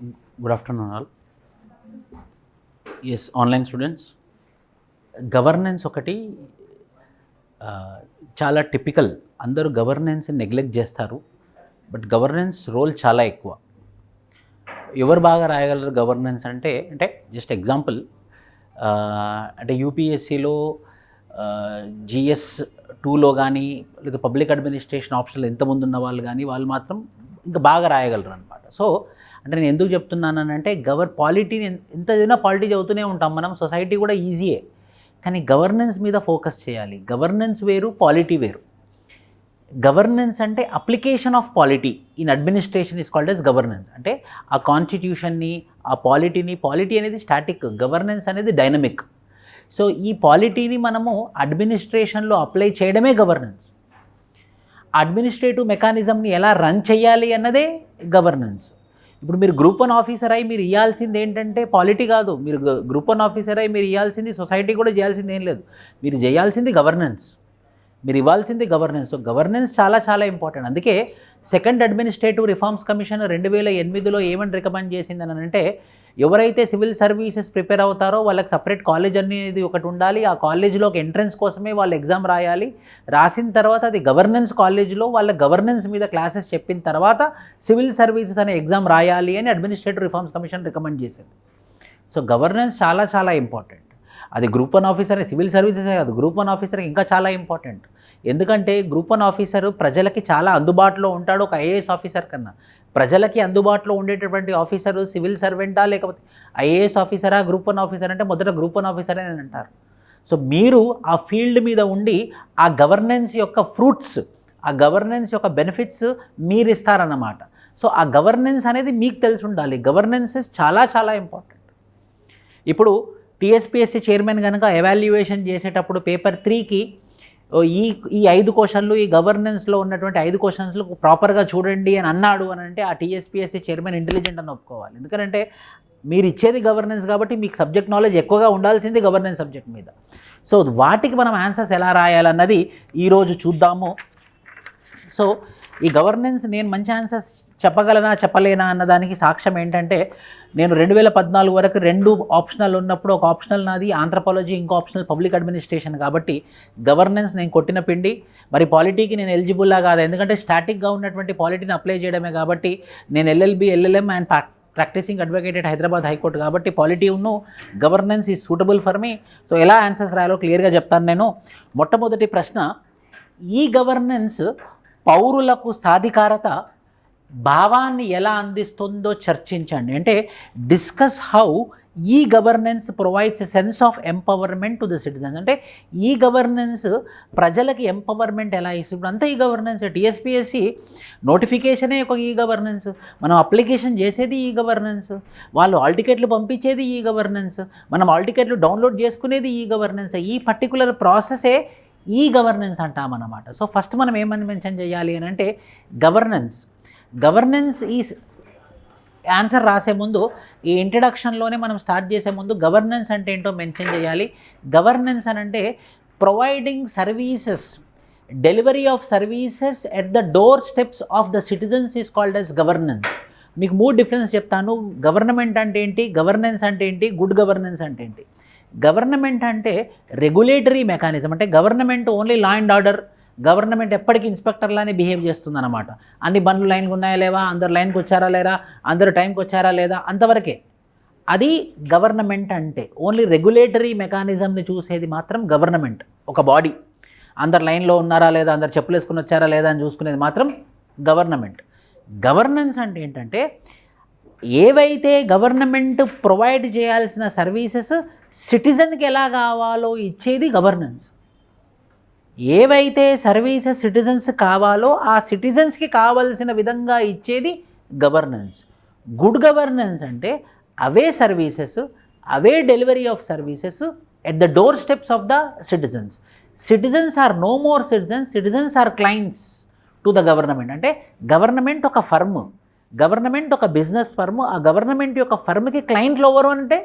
Good afternoon all. Yes, online students. Governance ఒకటి చాలా typical. అందరూ గవర్నెన్స్ నెగ్లెక్ట్ చేస్తారు. బట్ గవర్నెన్స్ రోల్ చాలా ఎక్కువ. ఎవరు బాగా రాయగలరు గవర్నెన్స్ అంటే జస్ట్ ఎగ్జాంపుల్, అంటే యూపీఎస్సీలో జిఎస్ 2లో కానీ లేదా పబ్లిక్ అడ్మినిస్ట్రేషన్ ఆప్షన్లో ఎంతమంది ఉన్న వాళ్ళు కానీ వాళ్ళు మాత్రం ఇంకా బాగా రాయగలరు అనమాట. సో అంటే నేను ఎందుకు చెప్తున్నానంటే పాలిటీని ఎంత చదివినా పాలిటీ చదువుతూనే ఉంటాం మనం, సొసైటీ కూడా ఈజీయే, కానీ గవర్నెన్స్ మీద ఫోకస్ చేయాలి. గవర్నెన్స్ వేరు, పాలిటీ వేరు. గవర్నెన్స్ అంటే application of polity in administration is called as governance. అంటే ఆ కాన్స్టిట్యూషన్ని, ఆ పాలిటీ అనేది స్టాటిక్, గవర్నెన్స్ అనేది డైనమిక్. సో ఈ పాలిటీని మనము అడ్మినిస్ట్రేషన్లో అప్లై చేయడమే గవర్నెన్స్. అడ్మినిస్ట్రేటివ్ మెకానిజంని ఎలా రన్ చేయాలి అన్నదే గవర్నెన్స్. ఇప్పుడు మీరు గ్రూప్ 1 ఆఫీసర్ అయి మీరు ఇవ్వాల్సింది ఏంటంటే పాలిటీ కాదు. మీరు గ్రూప్ 1 ఆఫీసర్ అయి మీరు ఇవ్వాల్సింది సొసైటీ కూడా చేయాల్సింది ఏం లేదు, మీరు చేయాల్సింది గవర్నెన్స్, మీరు ఇవ్వాల్సింది గవర్నెన్స్. సో గవర్నెన్స్ చాలా చాలా ఇంపార్టెంట్. అందుకే సెకండ్ అడ్మినిస్ట్రేటివ్ రిఫార్మ్స్ కమిషన్ 2008లో ఏమని రికమెండ్ చేసిందని అంటే, ఎవరైతే సివిల్ సర్వీసెస్ ప్రిపేర్ అవుతారో వాళ్ళకి సపరేట్ కాలేజ్ అనేది ఒకటి ఉండాలి. ఆ కాలేజీలో ఒక ఎంట్రన్స్ కోసమే వాళ్ళు ఎగ్జామ్ రాయాలి. రాసిన తర్వాత అది గవర్నెన్స్ కాలేజీలో వాళ్ళ గవర్నెన్స్ మీద క్లాసెస్ చెప్పిన తర్వాత సివిల్ సర్వీసెస్ అనే ఎగ్జామ్ రాయాలి అని అడ్మినిస్ట్రేటివ్ రిఫార్మ్స్ కమిషన్ రికమెండ్ చేసింది. సో గవర్నెన్స్ చాలా చాలా ఇంపార్టెంట్. అది గ్రూప్ 1 ఆఫీసర్, సివిల్ సర్వీసెస్ కాదు, గ్రూప్ 1 ఆఫీసర్ ఇంకా చాలా ఇంపార్టెంట్. ఎందుకంటే గ్రూప్ 1 ఆఫీసర్ ప్రజలకి చాలా అందుబాటులో ఉంటాడు ఒక ఐఏఎస్ ఆఫీసర్ కన్నా. ప్రజలకి అందుబాటులో ఉండేటటువంటి ఆఫీసరు సివిల్ సర్వెంటా లేకపోతే ఐఏఎస్ ఆఫీసరా, గ్రూప్ 1 ఆఫీసర్ అంటే మొదట గ్రూప్ 1 ఆఫీసర్ అని అంటారు. సో మీరు ఆ ఫీల్డ్ మీద ఉండి ఆ గవర్నెన్స్ యొక్క ఫ్రూట్స్, ఆ గవర్నెన్స్ యొక్క బెనిఫిట్స్ మీరు ఇస్తారన్నమాట. సో ఆ గవర్నెన్స్ అనేది మీకు తెలిసి ఉండాలి. గవర్నెన్స్ చాలా చాలా ఇంపార్టెంట్. ఇప్పుడు Tspsc చైర్మన్ కనుక ఎవాల్యుయేషన్ చేసేటప్పుడు పేపర్ 3కి ఈ 5 క్వశ్చన్లు, ఈ గవర్నెన్స్లో ఉన్నటువంటి 5 క్వశ్చన్స్లు ప్రాపర్గా చూడండి అని అన్నాడు అని అంటే ఆ Tspsc చైర్మన్ ఇంటెలిజెంట్ అని ఒప్పుకోవాలి. ఎందుకంటే మీరు ఇచ్చేది గవర్నెన్స్ కాబట్టి మీకు సబ్జెక్ట్ నాలెడ్జ్ ఎక్కువగా ఉండాల్సింది గవర్నెన్స్ సబ్జెక్ట్ మీద. సో వాటికి మనం ఆన్సర్స్ ఎలా రాయాలన్నది ఈరోజు చూద్దాము. సో ఈ గవర్నెన్స్ నేను మంచి ఆన్సర్స్ చెప్పగలనా చెప్పలేనా అన్నదానికి సాక్ష్యం ఏంటంటే, నేను 2014 వరకు 2 ఆప్షనల్ ఉన్నప్పుడు ఒక ఆప్షనల్ నాది ఆంథ్రపాలజీ, ఇంకో ఆప్షనల్ పబ్లిక్ అడ్మినిస్ట్రేషన్. కాబట్టి గవర్నెన్స్ నేను కొట్టిన పిండి. మరి పాలిటీకి నేను ఎలిజిబుల్లా కాదు, ఎందుకంటే స్టాటిక్గా ఉన్నటువంటి పాలిటీని అప్లై చేయడమే. కాబట్టి నేను LLB, LLM and practising advocate at Hyderabad high court. కాబట్టి polity governance is suitable for me. So ఎలా ఆన్సర్స్ రాయాలో క్లియర్గా చెప్తాను నేను. మొట్టమొదటి ప్రశ్న, ఈ గవర్నెన్స్ పౌరులకు సాధికారత భావాన్ని ఎలా అందిస్తుందో చర్చించండి. అంటే discuss how e governance provides a sense of empowerment to the citizens. అంటే ఈ గవర్నెన్స్ ప్రజలకి ఎంపవర్మెంట్ ఎలా ఇస్తుంది. ఇప్పుడు అంతా ఈ గవర్నెన్స్. Tspsc నోటిఫికేషనే ఒక ఈ గవర్నెన్స్, మనం అప్లికేషన్ చేసేది ఈ గవర్నెన్స్, వాళ్ళు హాల్ టికెట్లు పంపించేది ఈ గవర్నెన్స్, మనం హాల్ టికెట్లు డౌన్లోడ్ చేసుకునేది ఈ గవర్నెన్స్. ఈ particular ప్రాసెసే e governance అంటామన్నమాట. So first మనం ఏమని మెన్షన్ చేయాలి అని అంటే గవర్నెన్స్ ఈజ్ ఆన్సర్ రాసే ముందు, ఈ ఇంట్రడక్షన్లోనే మనం స్టార్ట్ చేసే ముందు గవర్నెన్స్ అంటే ఏంటో మెన్షన్ చేయాలి. గవర్నెన్స్ అని అంటే providing services, delivery of services at the doorsteps of the citizens is called as governance. మీకు 3 డిఫరెన్స్ చెప్తాను. గవర్నమెంట్ అంటే ఏంటి, గవర్నెన్స్ అంటే ఏంటి, గుడ్ గవర్నెన్స్ అంటే ఏంటి. గవర్నమెంట్ అంటే రెగ్యులేటరీ మెకానిజం. అంటే government only law and order, government ఎప్పటికీ ఇన్స్పెక్టర్లానే బిహేవ్ చేస్తుందన్నమాట. అన్ని బండ్లు లైన్కి ఉన్నాయా లేవా, అందరు లైన్కి వచ్చారా లేరా, అందరు టైంకి వచ్చారా లేదా, అంతవరకే. అది గవర్నమెంట్ అంటే ఓన్లీ రెగ్యులేటరీ మెకానిజంని చూసేది మాత్రం గవర్నమెంట్. ఒక బాడీ అందరు లైన్లో ఉన్నారా లేదా, అందరు చెప్పులు వేసుకుని వచ్చారా లేదా అని చూసుకునేది మాత్రం గవర్నమెంట్. గవర్నెన్స్ అంటే ఏంటంటే ఏవైతే గవర్నమెంట్ ప్రొవైడ్ చేయాల్సిన సర్వీసెస్ సిటిజన్కి ఎలా కావాలో ఇచ్చేది గవర్నెన్స్. ఏవైతే సర్వీసెస్ సిటిజన్స్ కావాలో ఆ సిటిజన్స్కి కావాల్సిన విధంగా ఇచ్చేది గవర్నెన్స్. గుడ్ గవర్నెన్స్ అంటే away services, away delivery of services at the doorsteps of the citizens. Citizens are no more citizens, citizens are clients to the government. అంటే గవర్నమెంట్ ఒక firm, government ఒక business firm. ఆ government యొక్క ఫర్మ్కి క్లయింట్లు ఎవరు అంటే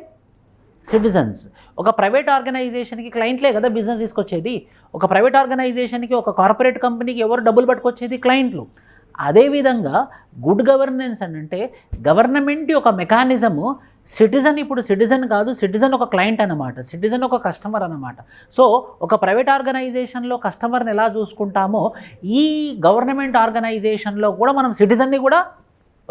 సిటిజన్స్. ఒక ప్రైవేట్ ఆర్గనైజేషన్కి క్లయింట్లే కదా బిజినెస్ తీసుకొచ్చేది. ఒక ప్రైవేట్ ఆర్గనైజేషన్కి, ఒక కార్పొరేట్ కంపెనీకి ఎవరు డబ్బులు పట్టుకొచ్చేది, క్లయింట్లు. అదేవిధంగా గుడ్ గవర్నెన్స్ అంటే గవర్నమెంట్ యొక్క మెకానిజము సిటిజన్ ఇప్పుడు సిటిజన్ కాదు, సిటిజన్ ఒక క్లయింట్ అన్నమాట, సిటిజన్ ఒక కస్టమర్ అన్నమాట. సో ఒక ప్రైవేట్ ఆర్గనైజేషన్లో కస్టమర్ని ఎలా చూసుకుంటామో ఈ గవర్నమెంట్ ఆర్గనైజేషన్లో కూడా మనం సిటిజన్ని కూడా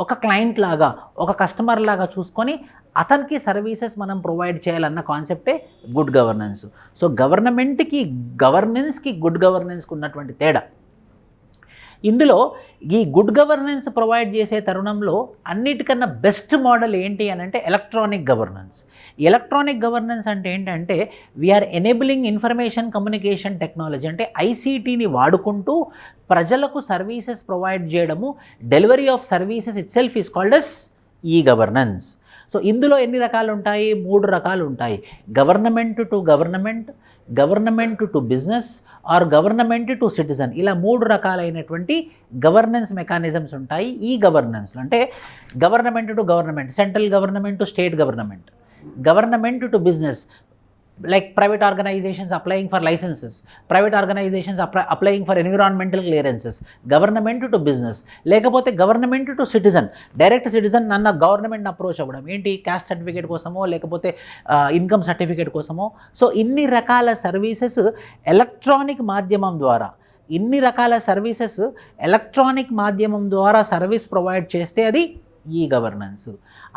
ఒక క్లయింట్ లాగా, ఒక కస్టమర్ లాగా చూసుకొని అతనికి సర్వీసెస్ మనం ప్రొవైడ్ చేయాలన్న కాన్సెప్టే గుడ్ గవర్నెన్స్. సో గవర్నమెంట్కి గవర్నెన్స్కి గుడ్ గవర్నెన్స్కి ఉన్నటువంటి తేడా. ఇందులో ఈ గుడ్ గవర్నెన్స్ ప్రొవైడ్ చేసే తరుణంలో అన్నిటికన్నా బెస్ట్ మోడల్ ఏంటి అని అంటే ఎలక్ట్రానిక్ గవర్నెన్స్. ఎలక్ట్రానిక్ గవర్నెన్స్ అంటే ఏంటంటే we are enabling information communication technology, అంటే ఐసీటీని వాడుకుంటూ ప్రజలకు సర్వీసెస్ ప్రొవైడ్ చేయడము, delivery of services itself is called as e governance. So ఇందులో ఎన్ని రకాలు ఉంటాయి? 3 రకాలు ఉంటాయి. Government to government, government to business are government to citizen. ఇలా 3 రకాలైనటువంటి గవర్నెన్స్ మెకానిజమ్స్ ఉంటాయి ఈ గవర్నెన్స్లో. అంటే government to government, central government to state government, government to business like private organizations applying for licenses, private organizations applying for environmental clearances, government to business, లేకపోతే government to citizen, direct citizen నన్న government approach అవ్వడం, ఏంటి caste certificate కోసమో లేకపోతే income certificate కోసమో. So ఇన్ని రకాల services electronic మాధ్యమం ద్వారా, ఇన్ని రకాల సర్వీసెస్ ఎలక్ట్రానిక్ మాధ్యమం ద్వారా సర్వీస్ ప్రొవైడ్ చేస్తే అది ఈ గవర్నెన్స్.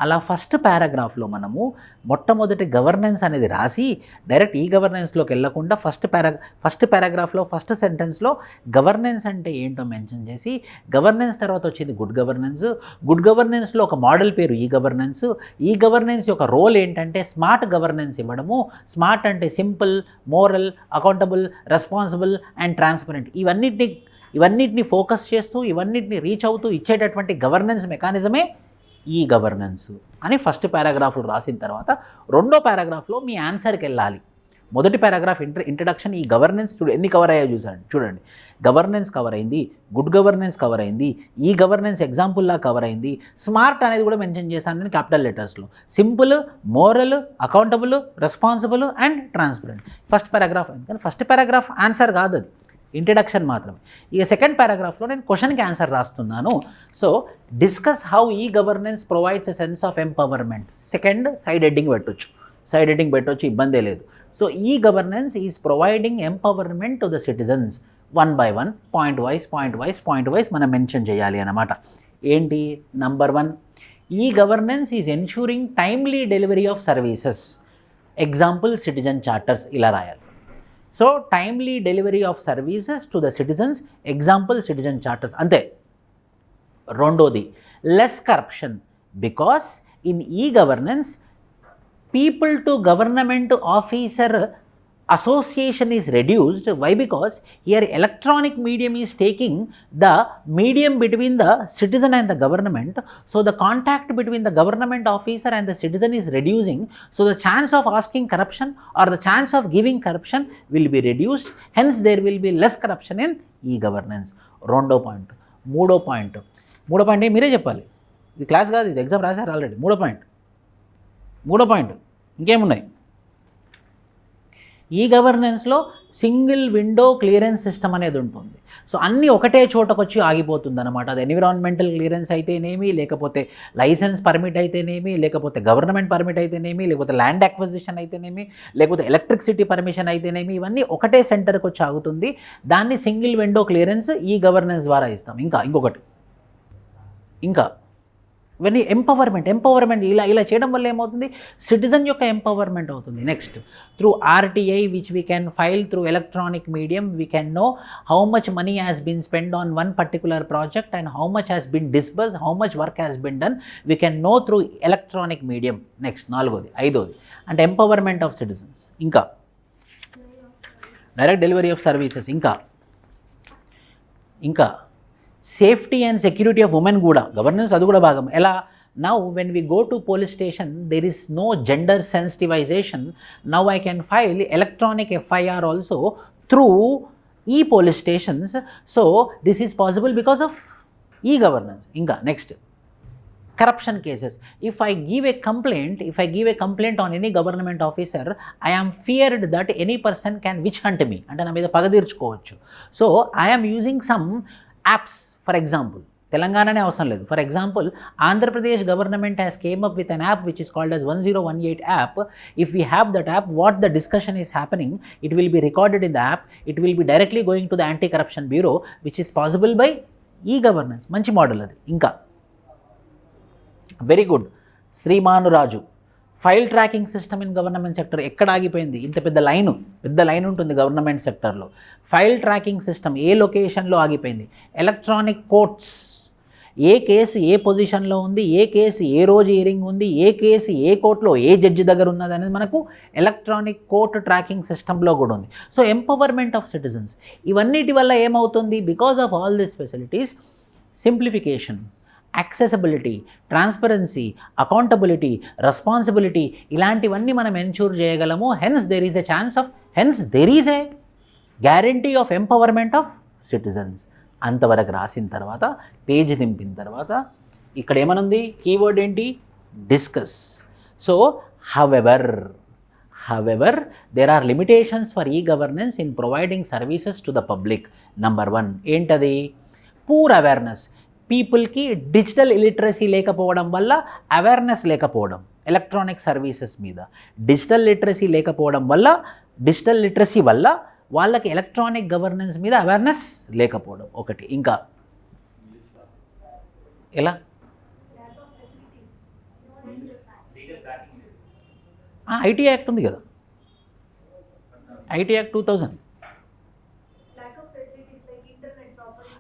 అలా ఫస్ట్ పారాగ్రాఫ్లో మనము మొట్టమొదటి గవర్నెన్స్ అనేది రాసి డైరెక్ట్ ఈ గవర్నెన్స్లోకి వెళ్ళకుండా ఫస్ట్ పారాగ్రాఫ్లో ఫస్ట్ సెంటెన్స్లో గవర్నెన్స్ అంటే ఏంటో మెన్షన్ చేసి, గవర్నెన్స్ తర్వాత వచ్చేది గుడ్ గవర్నెన్స్, గుడ్ గవర్నెన్స్లో ఒక మోడల్ పేరు ఈ గవర్నెన్స్, ఈ గవర్నెన్స్ యొక్క రోల్ ఏంటంటే స్మార్ట్ గవర్నెన్స్ ఇవ్వడము. స్మార్ట్ అంటే simple, moral, accountable, responsible and transparent. ఇవన్నిటిని ఫోకస్ చేస్తూ ఇవన్నిటిని రీచ్ అవుతూ ఇచ్చేటటువంటి గవర్నెన్స్ మెకానిజమే ఈ గవర్నెన్స్ అని ఫస్ట్ పారాగ్రాఫ్లో రాసిన తర్వాత రెండో పారాగ్రాఫ్లో మీ ఆన్సర్కి వెళ్ళాలి. మొదటి పారాగ్రాఫ్ ఇంట్రడక్షన్, ఈ గవర్నెన్స్ ఎన్ని కవర్ అయ్యాయో చూడండి. గవర్నెన్స్ కవర్ అయింది, గుడ్ గవర్నెన్స్ కవర్ అయింది, ఈ గవర్నెన్స్ ఎగ్జాంపుల్లా కవర్ అయింది, స్మార్ట్ అనేది కూడా మెన్షన్ చేశాను నేను క్యాపిటల్ లెటర్స్లో. Simple, moral, accountable, responsible and transparent first paragraph. కానీ ఫస్ట్ పారాగ్రాఫ్ ఆన్సర్ కాదు, అది ఇంట్రడక్షన్ మాత్రమే. ఇక సెకండ్ పారాగ్రాఫ్లో నేను క్వశ్చన్కి ఆన్సర్ రాస్తున్నాను. So discuss how e governance provides a sense of empowerment. Second side heading పెట్టొచ్చు, ఇబ్బందే లేదు. సో ఈ governance is providing empowerment to the citizens. 1 by 1 point wise మనం మెన్షన్ చేయాలి అన్నమాట. ఏంటి? నంబర్ 1, ఈ governance is ensuring timely delivery of services. Example citizen charters ఇలా రాయాలి. So timely delivery of services to the citizens, example citizen charters. అంతే. రెండోది less corruption, because in e governance people to government officer association is reduced. Why? Because here electronic medium is taking the medium between the citizen and the government. So the contact between the government officer and the citizen is reducing. So the chance of asking corruption or the chance of giving corruption will be reduced. Hence there will be less corruption in e-governance. రెండో point. మూడో point మీరే చెప్పాలి, ఇది class కాదు, ఇది exam రాశారు already. మూడో point ఇంకేమున్నాయి? ఈ గవర్నెన్స్లో సింగిల్ విండో క్లియరెన్స్ సిస్టమ్ అనేది ఉంటుంది. సో అన్నీ ఒకటే చోటకు వచ్చి ఆగిపోతుంది అనమాట. అది ఎన్విరాన్మెంటల్ క్లియరెన్స్ అయితేనేమి, లేకపోతే లైసెన్స్ పర్మిట్ అయితేనేమి, లేకపోతే గవర్నమెంట్ పర్మిట్ అయితేనేమి, లేకపోతే ల్యాండ్ అక్విజిషన్ అయితేనేమి, లేకపోతే ఎలక్ట్రిసిటీ పర్మిషన్ అయితేనేమి, ఇవన్నీ ఒకటే సెంటర్కి వచ్చి ఆగుతుంది. దాన్ని single window clearance e governance ద్వారా ఇస్తాం. ఇంకొకటి ఇవన్నీ ఎంపవర్మెంట్ ఇలా చేయడం వల్ల ఏమవుతుంది? సిటిజన్ యొక్క ఎంపవర్మెంట్ అవుతుంది. Next, through RTI which we can file through electronic medium we can know how much money has been spend on one particular project and how much has been disburse, how much work has been done, we can know through electronic medium. Next, ఐదోది అంటే empowerment of citizens. ఇంకా direct delivery of services. ఇంకా safety and security of women కూడా governance, అది కూడా భాగం. ఎలా? Now when we go to police station there is no gender sensitisation. Now I can file electronic FIR also through e police stations. So this is possible because of e governance. ఇంకా next, corruption cases. If I give a complaint on any government officer, I am feared that any person can witch hunt me, అంటే నా మీద పగ తీర్చుకోవచ్చు. So I am using some apps, for example, తెలంగాణనే అవసరం లేదు. For example, Andhra Pradesh government has came up with an app which is called as 1018 app. If we have that app, what the discussion is happening, it will be recorded in the app, it will be directly going to the anti corruption bureau which is possible by e governance. మంచి model అది. ఇంకా very good. శ్రీమానురాజు, file tracking system in government sector. ఎక్కడ ఆగిపోయింది? ఇంత పెద్ద line ఉంటుంది government సెక్టర్లో. File tracking system ఏ లొకేషన్లో ఆగిపోయింది? ఎలక్ట్రానిక్ కోర్ట్స్, ఏ కేసు ఏ పొజిషన్లో ఉంది, ఏ కేసు ఏ రోజు హియరింగ్ ఉంది, ఏ కేసు ఏ కోర్టులో ఏ జడ్జి దగ్గర ఉన్నది అనేది మనకు ఎలక్ట్రానిక్ కోర్ట్ ట్రాకింగ్ సిస్టంలో కూడా ఉంది. సో ఎంపవర్మెంట్ ఆఫ్ సిటిజన్స్, ఇవన్నిటి వల్ల ఏమవుతుంది? Because of all this facilities, simplification, accessibility, transparency, accountability, responsibility, ఇలాంటివన్నీ మనం ఎన్ష్యూర్ చేయగలము. Hence there is a guarantee of empowerment of citizens. అంతవరకు రాసిన తర్వాత పేజ్ దింపిన తర్వాత ఇక్కడ ఏమనుంది? కీవర్డ్ ఏంటి? Discuss. So however there are limitations for e governance in providing services to the public. Number 1 ఏంటది? Poor awareness. పీపుల్కి డిజిటల్ ఇలిటరసీ లేకపోవడం వల్ల అవేర్నెస్ లేకపోవడం ఎలక్ట్రానిక్ సర్వీసెస్ మీద. డిజిటల్ లిటరసీ వల్ల వాళ్ళకి ఎలక్ట్రానిక్ గవర్నెన్స్ మీద అవేర్నెస్ లేకపోవడం ఒకటి. ఇంకా ఎలా? ఐటీ యాక్ట్ ఉంది కదా, IT act 2000.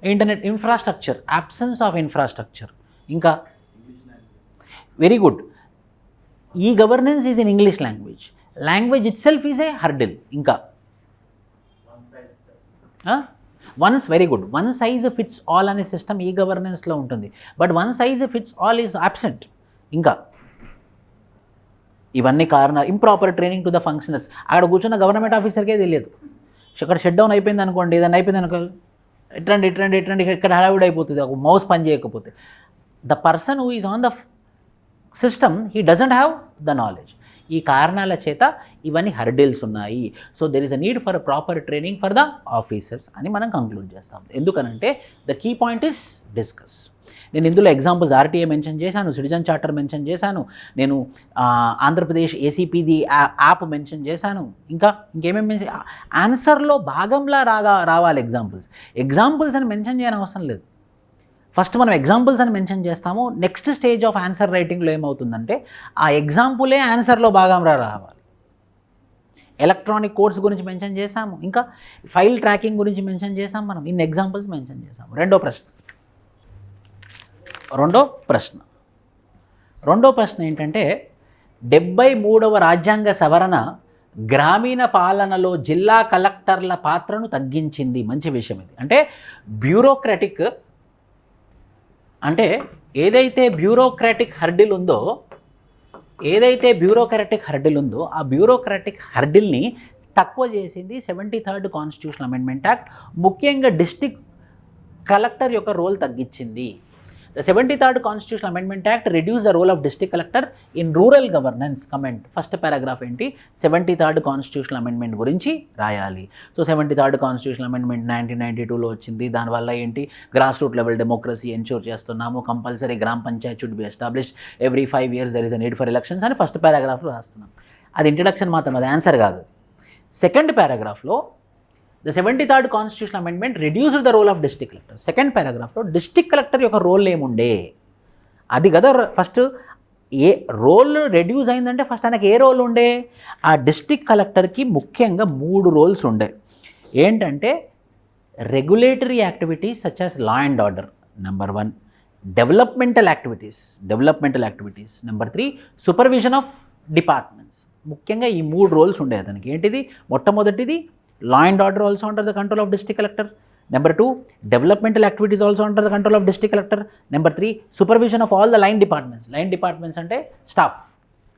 Internet infrastructure, absence of infrastructure. ఇంకా very good. E governance is in English language itself is a hurdle. ఇంకా very good. One size fits all అనే సిస్టమ్ ఈ గవర్నెన్స్లో ఉంటుంది, but one size fits all is absent. ఇంకా ఇవన్నీ కారణాలు. Improper training to the functionaries. అక్కడ కూర్చున్న government ఆఫీసర్కే తెలియదు. అక్కడ షట్ డౌన్ అయిపోయింది అనుకోండి, ఏదైనా అయిపోయింది అనుకో, ఇట్రండి ఇక్కడ హడావుడి అయిపోతుంది. ఒక మౌస్ పని చేయకపోతే the person who is on the system he doesn't have the knowledge. ఈ కారణాల చేత ఇవన్నీ హర్డిల్స్ ఉన్నాయి. So there is a need for proper training for the officers అని మనం కంక్లూడ్ చేస్తాం. ఎందుకనంటే the key point is discuss. నేను ఇందులో ఎగ్జాంపుల్స్ ఆర్టీఏ మెన్షన్ చేశాను, సిటిజన్ చార్టర్ మెన్షన్ చేశాను, నేను ఆంధ్రప్రదేశ్ ఏసీపీది యాప్ మెన్షన్ చేశాను. ఇంకేమేమి మెన్షన్, ఆన్సర్లో భాగంలా రావాలి ఎగ్జాంపుల్స్ అని మెన్షన్ చేయని అవసరం లేదు. ఫస్ట్ మనం ఎగ్జాంపుల్స్ అని మెన్షన్ చేస్తాము. నెక్స్ట్ స్టేజ్ ఆఫ్ ఆన్సర్ రైటింగ్లో ఏమవుతుందంటే ఆ ఎగ్జాంపులే ఆన్సర్లో భాగంగా రావాలి. ఎలక్ట్రానిక్ కోర్ట్స్ గురించి మెన్షన్ చేశాము, ఇంకా ఫైల్ ట్రాకింగ్ గురించి మెన్షన్ చేసాం, మనం ఇన్ని ఎగ్జాంపుల్స్ మెన్షన్ చేసాము. రెండో ప్రశ్న ఏంటంటే 73వ రాజ్యాంగ సవరణ గ్రామీణ పాలనలో జిల్లా కలెక్టర్ల పాత్రను తగ్గించింది. మంచి విషయం ఇది. అంటే బ్యూరోక్రాటిక్, అంటే ఏదైతే బ్యూరోక్రాటిక్ హర్డిల్ ఉందో ఆ బ్యూరోక్రాటిక్ హర్డిల్ని తక్కువ చేసింది 73rd కాన్స్టిట్యూషనల్ అమెండ్మెంట్ యాక్ట్. ముఖ్యంగా డిస్ట్రిక్ట్ కలెక్టర్ యొక్క రోల్ తగ్గించింది. The 73rd Constitutional Amendment Act reduced the role of district collector in rural governance. Comment. First paragraph ఏంటి? 73rd Constitutional Amendment గురించి రాయాలి. సో 73rd Constitutional Amendment 1992లో వచ్చింది. దానివల్ల ఏంటి? Grass root level democracy ensure చేస్తున్నాము. Compulsory gram panchayat should be established every 5 years. There is a need for elections అని first పారాగ్రాఫ్లో రాస్తున్నాం. అది ఇంట్రడక్షన్ మాత్రం, అది ఆన్సర్ కాదు. సెకండ్ పారాగ్రాఫ్లో The 73rd Constitutional Amendment reduced the role of district collector. Second పారాగ్రాఫ్లో డిస్ట్రిక్ట్ కలెక్టర్ యొక్క రోల్ ఏముండే అది కదా. ఫస్ట్ ఏ రోల్ రెడ్యూస్ అయిందంటే ఫస్ట్ ఆయనకి ఏ రోల్ ఉండే? ఆ డిస్ట్రిక్ట్ కలెక్టర్కి ముఖ్యంగా 3 రోల్స్ ఉండే. ఏంటంటే regulatory activities such as law and order, number 1. Developmental activities, number 3. Supervision of departments. ముఖ్యంగా ఈ 3 రోల్స్ ఉండే అతనికి. ఏంటిది? మొట్టమొదటిది law and order also under the control of district collector. Number 2, developmental activities also under the control of district collector. Number 3, supervision of all the line departments అంటే staff.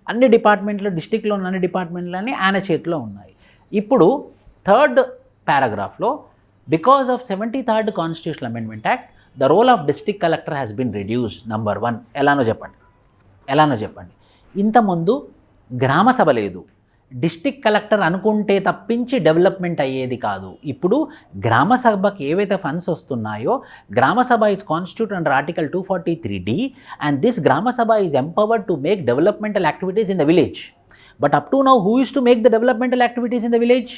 అన్ని డిపార్ట్మెంట్లు, డిస్ట్రిక్ట్లో ఉన్న అన్ని డిపార్ట్మెంట్లన్నీ ఆయన చేతిలో ఉన్నాయి. ఇప్పుడు థర్డ్ పారాగ్రాఫ్లో because of 73rd constitutional amendment act the role of district collector has been reduced. Number 1. ఎలానో చెప్పండి. ఇంతకుముందు గ్రామ సభ లేదు, డిస్ట్రిక్ట్ కలెక్టర్ అనుకుంటే తప్పించి డెవలప్మెంట్ అయ్యేది కాదు. ఇప్పుడు గ్రామ సభకి ఏవైతే ఫండ్స్ వస్తున్నాయో, గ్రామ సభ is constitute under article 243D and this గ్రామ సభ is empowered to make developmental activities in the village. But up to now, who is to make the developmental activities in the village?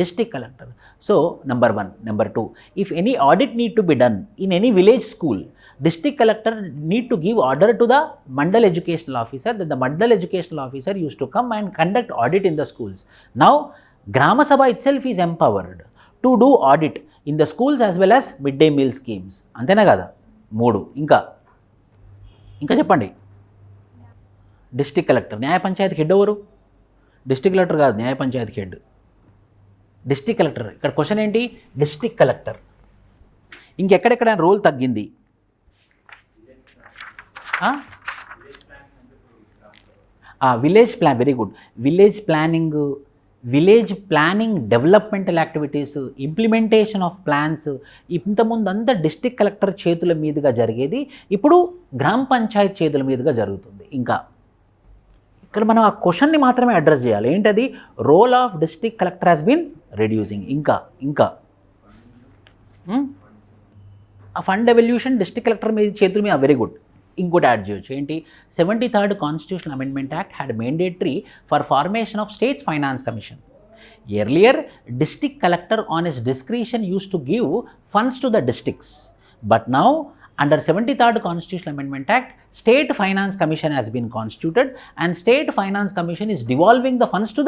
District collector. So, number one. Number two, if any audit need to be done in any village school, district collector need to give order to the Mandal educational officer, that the Mandal educational officer used to come and conduct audit in the schools. Now, Grama Sabha itself is empowered to do audit in the schools as well as midday meal schemes. Antena kada? Moodu. Inka cheppandi. District collector. న్యాయ పంచాయతీకి head ఎవరు? District collector కాదు, న్యాయ పంచాయతీకి head district collector. ఇక్కడ question ఏంటి? District collector. ఇంకెక్కడెక్కడ role తగ్గింది? Village plan, very good. Village planning developmental activities, implementation of plans ఇంతకుముందు అంతా డిస్ట్రిక్ట్ కలెక్టర్ చేతుల మీదుగా జరిగేది, ఇప్పుడు గ్రామ పంచాయత్ చేతుల మీదుగా జరుగుతుంది. ఇంకా ఇక్కడ మనం ఆ క్వశ్చన్ని మాత్రమే అడ్రస్ చేయాలి. ఏంటది? Role of district collector has been reducing. ఇంకా ఆ ఫండ్ ఎవల్యూషన్ డిస్ట్రిక్ట్ కలెక్టర్ మీద చేతుల మీద, వెరీ గుడ్. ఇంకోటి యాడ్ చేయొచ్చు. ఏంటి? 73rd constitutional amendment act had mandatory for formation of states finance commission. Earlier district collector on his discretion use to give funds to the districts, but now under 73rd Constitutional Amendment Act, State Finance Commission has been constituted and State Finance Commission is devolving funds to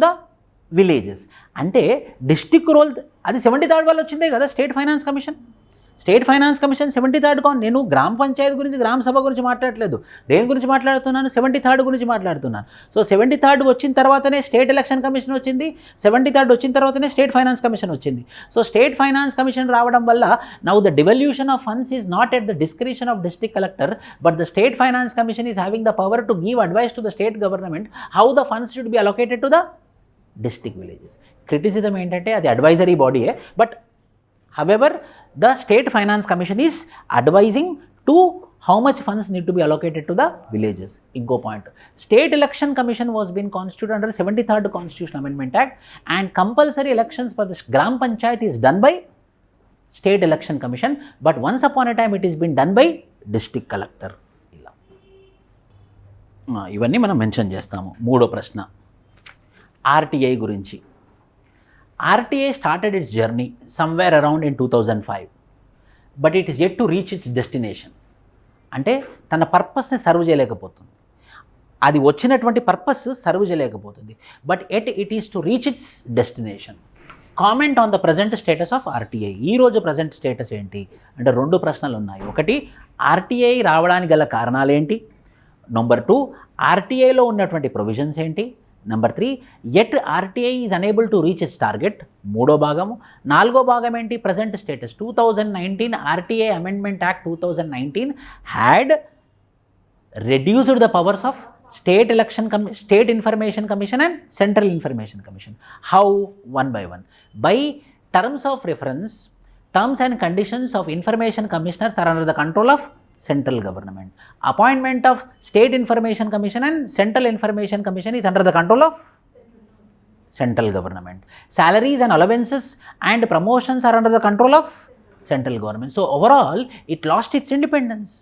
the villages. Ante district role adi 73rd వాళ్ళు వచ్చిందే కదా state finance commission. State finance commission 73rd నేను గ్రామ పంచాయతీ గురించి, గ్రామ సభ గురించి మాట్లాడట్లేదు. దేని గురించి మాట్లాడుతున్నాను? 73rd గురించి మాట్లాడుతున్నాను. సో 73rd వచ్చిన తర్వాతనే స్టేట్ ఎలక్షన్ కమిషన్ వచ్చింది, 73rd వచ్చిన తర్వాతనే స్టేట్ ఫైనాన్స్ కమిషన్ వచ్చింది. సో స్టేట్ ఫైనాన్స్ కమిషన్ రావడం వల్ల now the devolution of funds is not at the discretion of district collector, but the state finance commission is having the power to give advice to the state government how the funds should be allocated to the district villages. Criticism ఏంటంటే అది advisory బాడీయే, but however the state finance commission is advising to how much funds need to be allocated to the villages. Inko point, state election commission was been constituted under 73rd constitutional amendment act and compulsory elections for the gram panchayat is done by state election commission, but once upon a time it is been done by district collector. ila ivanni manam mention chestamu. Moodo prashna RTI gurinchi. RTI started its journey somewhere around in 2005, but it is yet to reach its destination. అంటే తన పర్పస్ని serve చేయలేకపోతుంది. అది వచ్చినటువంటి purpose serve చేయలేకపోతుంది, but at it is to reach its destination. Comment on the present status of RTI. ఈరోజు present status ఏంటి అంటే 2 ప్రశ్నలు ఉన్నాయి. ఒకటి, RTI రావడానికి గల కారణాలు ఏంటి? నెంబర్ 2, RTIలో ఉన్నటువంటి ప్రొవిజన్స్ ఏంటి? Number 3, at RTI is unable to reach its target. 3వ భాగము. 4వ భాగం ఏంటి? Present status. 2019 RTI amendment act 2019 had reduced the powers of state information commission and central information commission. How? One by one. By terms of reference, terms and conditions of information commissioners are under the control of central government. Appointment of state information commission and central information commission is under the control of central government. Salaries and allowances and promotions are under the control of central government. So overall it lost its independence.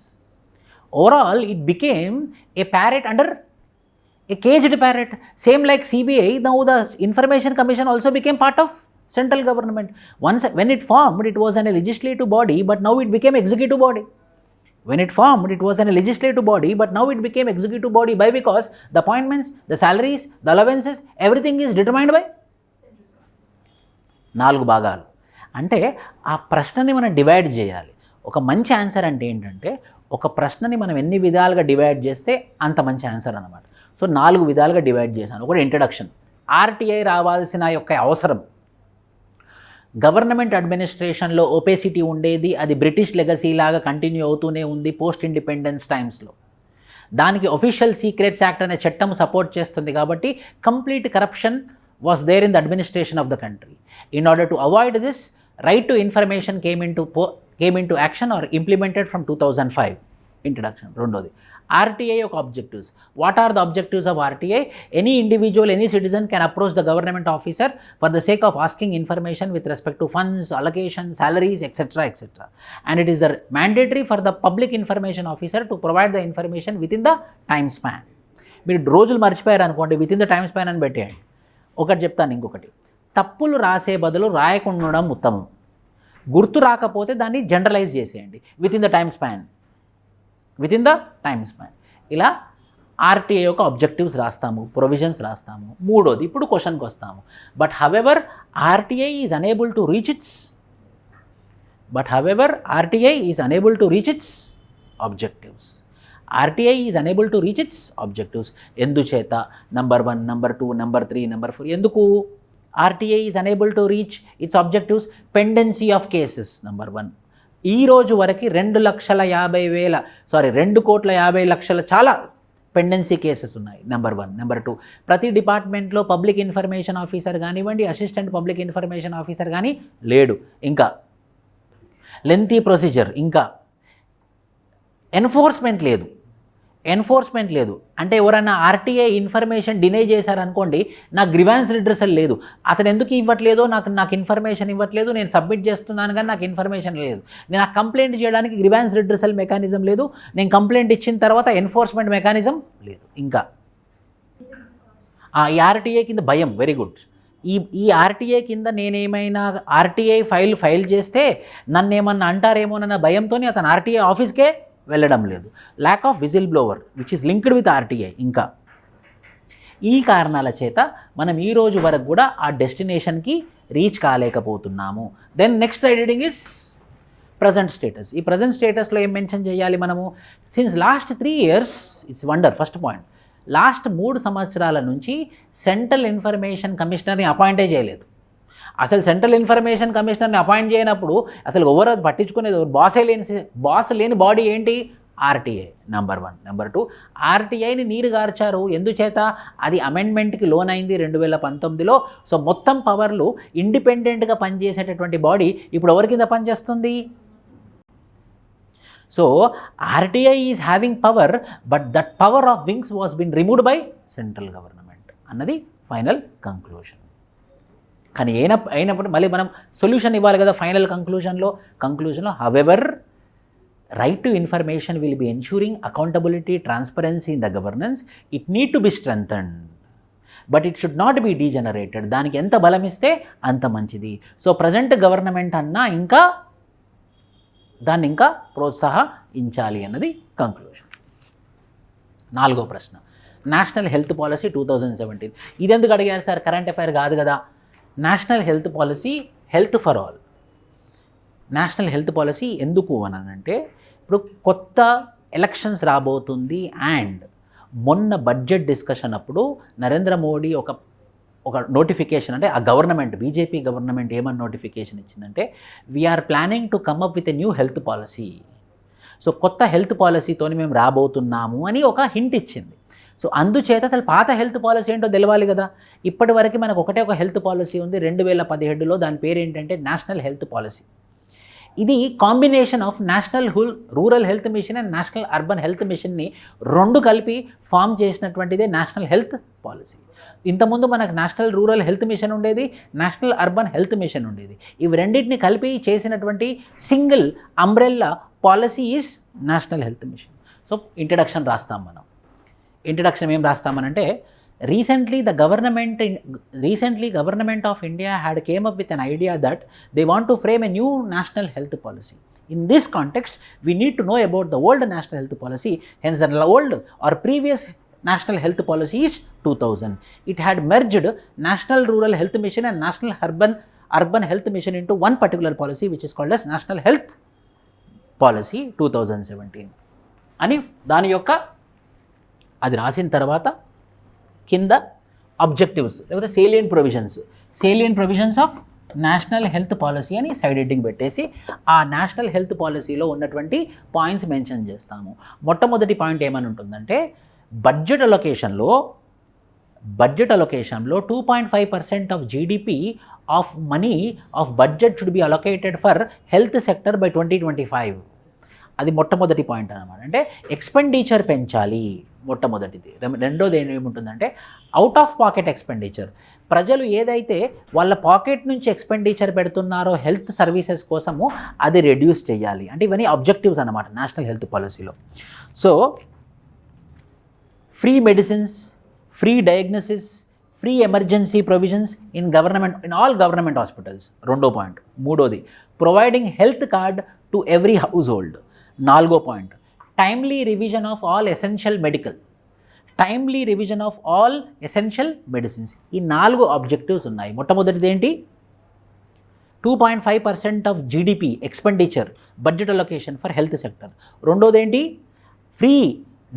Overall it became a parrot under a caged parrot. Same like CBI, now the information commission also became part of central government. Once when it formed, it was a legislative body, but now it became executive body. When it formed, it was a legislative body, but now it became executive body. Why? Because the appointments, the salaries, the allowances, everything is determined by 4 భాగాలు. అంటే ఆ ప్రశ్నని మనం divide చేయాలి. ఒక మంచి answer అంటే ఏంటంటే, ఒక ప్రశ్నని మనం ఎన్ని విధాలుగా డివైడ్ చేస్తే అంత మంచి ఆన్సర్ అన్నమాట. సో 4 విధాలుగా డివైడ్ చేశాను. ఒకటి ఇంట్రడక్షన్, RTI రావాల్సిన యొక్క అవసరం. గవర్నమెంట్ అడ్మినిస్ట్రేషన్లో ఒపేసిటీ ఉండేది, అది బ్రిటిష్ లెగసీ లాగా కంటిన్యూ అవుతూనే ఉంది పోస్ట్ ఇండిపెండెన్స్ టైమ్స్లో. దానికి ఒఫిషియల్ సీక్రెట్స్ యాక్ట్ అనే చట్టం సపోర్ట్ చేస్తుంది కాబట్టి complete corruption was there in the administration of the country. In order to avoid this, right to information came in to action or implemented from 2005. Introduction. రెండోది RTI యొక్క objectives. What are the objectives of RTI? Any individual, any citizen can approach the government officer for the sake of asking information with respect to funds, allocation, salaries, etcetera etcetera. And it is the mandatory for the public information officer to provide the information with in the time span. మీరు రోజులు మర్చిపోయారు అనుకోండి, with in the time span అని పెట్టేయండి. ఒకటి చెప్తాను, ఇంకొకటి, తప్పులు రాసే బదులు రాయకుండా ఉండడం ఉత్తమం. గుర్తు రాకపోతే దాన్ని జనరలైజ్ చేసేయండి within the time span, within the time span. ఇలా ఆర్టీఐ యొక్క ఆబ్జెక్టివ్స్ రాస్తాము, ప్రొవిజన్స్ రాస్తాము. మూడోది, ఇప్పుడు క్వశ్చన్కి వస్తాము. But however RTI is unable to reach its objectives. RTI is unable to reach its objectives. ఎందుచేత? Number 1, number 2, number 3, number 4. ఎందుకు RTI is unable to reach its objectives? Pendency of cases. Number 1, ఈ రోజు వరకు 2,50,000 చాలా pendency cases ఉన్నాయి. Number 1. Number 2, ప్రతి డిపార్ట్మెంట్లో public information officer కానివ్వండి, అసిస్టెంట్ పబ్లిక్ ఇన్ఫర్మేషన్ ఆఫీసర్ కానీ లేడు. ఇంకా లెంతీ ప్రొసీజర్. ఇంకా ఎన్ఫోర్స్మెంట్ లేదు. అంటే ఎవరైనా ఆర్టీఐ ఇన్ఫర్మేషన్ డినై చేశారనుకోండి, నాకు గ్రివాన్స్ రిడ్రెసల్ లేదు. అతను ఎందుకు ఇవ్వట్లేదో, నాకు ఇన్ఫర్మేషన్ ఇవ్వట్లేదు, నేను సబ్మిట్ చేస్తున్నాను కానీ నాకు ఇన్ఫర్మేషన్ లేదు. నేను కంప్లైంట్ చేయడానికి గ్రివాన్స్ రిడ్రెసల్ మెకానిజం లేదు. నేను కంప్లైంట్ ఇచ్చిన తర్వాత ఎన్ఫోర్స్మెంట్ మెకానిజం లేదు. ఇంకా ఈ ఆర్టీఐ కింద భయం. Very good. ఈ ఆర్టీఐ కింద నేనేమైనా ఆర్టీఐ ఫైల్ చేస్తే నన్ను ఏమన్నా అంటారేమోనన్న భయంతో అతను ఆర్టీఐ ఆఫీస్కే వెళ్ళడం లేదు. Lack of whistle blower which is linked with RTI. ఇంకా ఈ కారణాల చేత మనం ఈ రోజు వరకు కూడా ఆ డెస్టినేషన్కి రీచ్ కాలేకపోతున్నాము. Then next reading is present status. ఈ ప్రజెంట్ స్టేటస్లో ఏం మెన్షన్ చేయాలి మనము? Since last 3 years, it's wonder. First point, last 3 సంవత్సరాల నుంచి సెంట్రల్ ఇన్ఫర్మేషన్ కమిషనర్ని అపాయింటే చేయలేదు. అసలు సెంట్రల్ ఇన్ఫర్మేషన్ కమిషనర్ని అపాయింట్ చేయనప్పుడు అసలు ఎవరు అది పట్టించుకునేది? బాస్ లేని బాడీ ఏంటి? ఆర్టీఐ. నెంబర్ 1. నెంబర్ 2, ఆర్టీఐని నీరు గార్చారు. ఎందుచేత? అది అమెండ్మెంట్కి లోన్ అయింది 2019లో. సో మొత్తం పవర్లు ఇండిపెండెంట్గా పనిచేసేటటువంటి బాడీ ఇప్పుడు ఎవరి కింద పనిచేస్తుంది? So RTI is having power, but that power of wings was been removed by central government అన్నది ఫైనల్ కంక్లూషన్. కానీ అయినప్పుడు మళ్ళీ మనం సొల్యూషన్ ఇవ్వాలి కదా ఫైనల్ కంక్లూజన్లో. However, right to information will be ensuring accountability, transparency in the governance. It need to be strengthened, but it should not be degenerated. దానికి ఎంత బలం ఇస్తే అంత మంచిది. సో ప్రజెంట్ గవర్నమెంట్ అన్నా దాన్ని ఇంకా ప్రోత్సహించాలి అన్నది కంక్లూజన్. 4వ ప్రశ్న, నేషనల్ హెల్త్ పాలసీ 2017. ఇది ఎందుకు అడిగారు సార్? కరెంట్ అఫైర్ కాదు కదా. National health policy, health for all. National health policy ఎందుకు అనంటే, ఇప్పుడు కొత్త ఎలక్షన్స్ రాబోతుంది. అండ్ మొన్న బడ్జెట్ డిస్కషన్ అప్పుడు నరేంద్ర మోడీ ఒక నోటిఫికేషన్, అంటే ఆ గవర్నమెంట్, బీజేపీ గవర్నమెంట్ ఏమని నోటిఫికేషన్ ఇచ్చిందంటే, we are planning to come up with a new health policy. So కొత్త హెల్త్ పాలసీతో మేము రాబోతున్నాము అని ఒక హింట్ ఇచ్చింది. సో అందుచేత అసలు పాత హెల్త్ పాలసీ ఏంటో తెలవాలి కదా. ఇప్పటి వరకు మనకు ఒక హెల్త్ పాలసీ ఉంది 2017లో. దాని పేరు ఏంటంటే నేషనల్ హెల్త్ పాలసీ. ఇది combination of national rural health machine and national urban health మిషన్ని 2 కలిపి ఫామ్ చేసినటువంటిదే నేషనల్ హెల్త్ పాలసీ. ఇంతకుముందు మనకు నేషనల్ రూరల్ హెల్త్ మిషన్ ఉండేది, నేషనల్ అర్బన్ హెల్త్ మిషన్ ఉండేది. ఇవి రెండింటిని కలిపి చేసినటువంటి single umbrella policy is national health machine. So introduction రాస్తాం మనం. ఇంట్రడక్షన్ ఏం రాస్తామనంటే, recently government of India had came up with an idea that they want to frame a new national health policy. In this context, we need to know about the old national health policy. Hence the old or previous national health policy is 2000. It had merged national rural health mission and national urban health mission into one particular policy, which is called as national health policy 2017 అని దాని యొక్క అది రాసిన తర్వాత కింద objectives లేకపోతే salient provisions of national health policy అని side heading పెట్టేసి ఆ నేషనల్ హెల్త్ పాలసీలో ఉన్నటువంటి పాయింట్స్ మెన్షన్ చేస్తాము. మొట్టమొదటి పాయింట్ ఏమని ఉంటుందంటే, బడ్జెట్ అలొకేషన్లో 2.5% of GDP of money of budget should be allocated for health sector by 2025. అది మొట్టమొదటి పాయింట్ అనమాట. అంటే ఎక్స్పెండిచర్ పెంచాలి మొట్టమొదటిది. రెండోది ఏముంటుందంటే అవుట్ ఆఫ్ పాకెట్ ఎక్స్పెండిచర్. ప్రజలు ఏదైతే వాళ్ళ పాకెట్ నుంచి ఎక్స్పెండిచర్ పెడుతున్నారో హెల్త్ సర్వీసెస్ కోసము అది రెడ్యూస్ చేయాలి. అంటే ఇవన్నీ ఆబ్జెక్టివ్స్ అనమాట నేషనల్ హెల్త్ పాలసీలో. So free medicines, free diagnosis, free emergency provisions in all government hospitals. రెండో పాయింట్. మూడోది providing health card to every household. నాలుగో point timely revision of all essential medical, timely revision of all essential medicines. ఈ 4 objectives ఉన్నాయి. మొట్టమొదటిది ఏంటి? 2.5% of GDP expenditure budget allocation for health sector. రెండోది ఏంటి? Free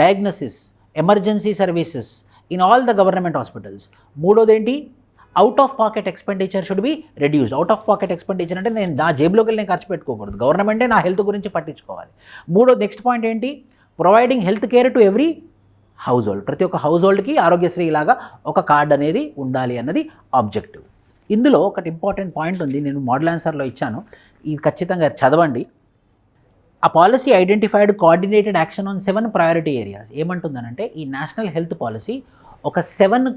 diagnosis, emergency services in all the government hospitals. మూడోది ఏంటి? Out of pocket expenditure should be reduce. Out of pocket expenditure అంటే నేను నా జేబులోకి వెళ్ళి నేను ఖర్చు పెట్టుకోకూడదు, గవర్నమెంటే నా హెల్త్ గురించి పట్టించుకోవాలి. నెక్స్ట్ పాయింట్ ఏంటి? Providing health care to every house hold. ప్రతి ఒక్క హౌస్ హోల్డ్కి ఆరోగ్యశ్రీ లాగా ఒక కార్డ్ అనేది ఉండాలి అన్నది ఆబ్జెక్టివ్. ఇందులో ఒకటి ఇంపార్టెంట్ పాయింట్ ఉంది, నేను మోడల్ ఆన్సర్లో ఇచ్చాను, ఇది ఖచ్చితంగా చదవండి. ఆ policy identified coordinated action on 7 priority areas. ఏమంటుందనంటే ఈ నేషనల్ హెల్త్ పాలసీ ఒక 7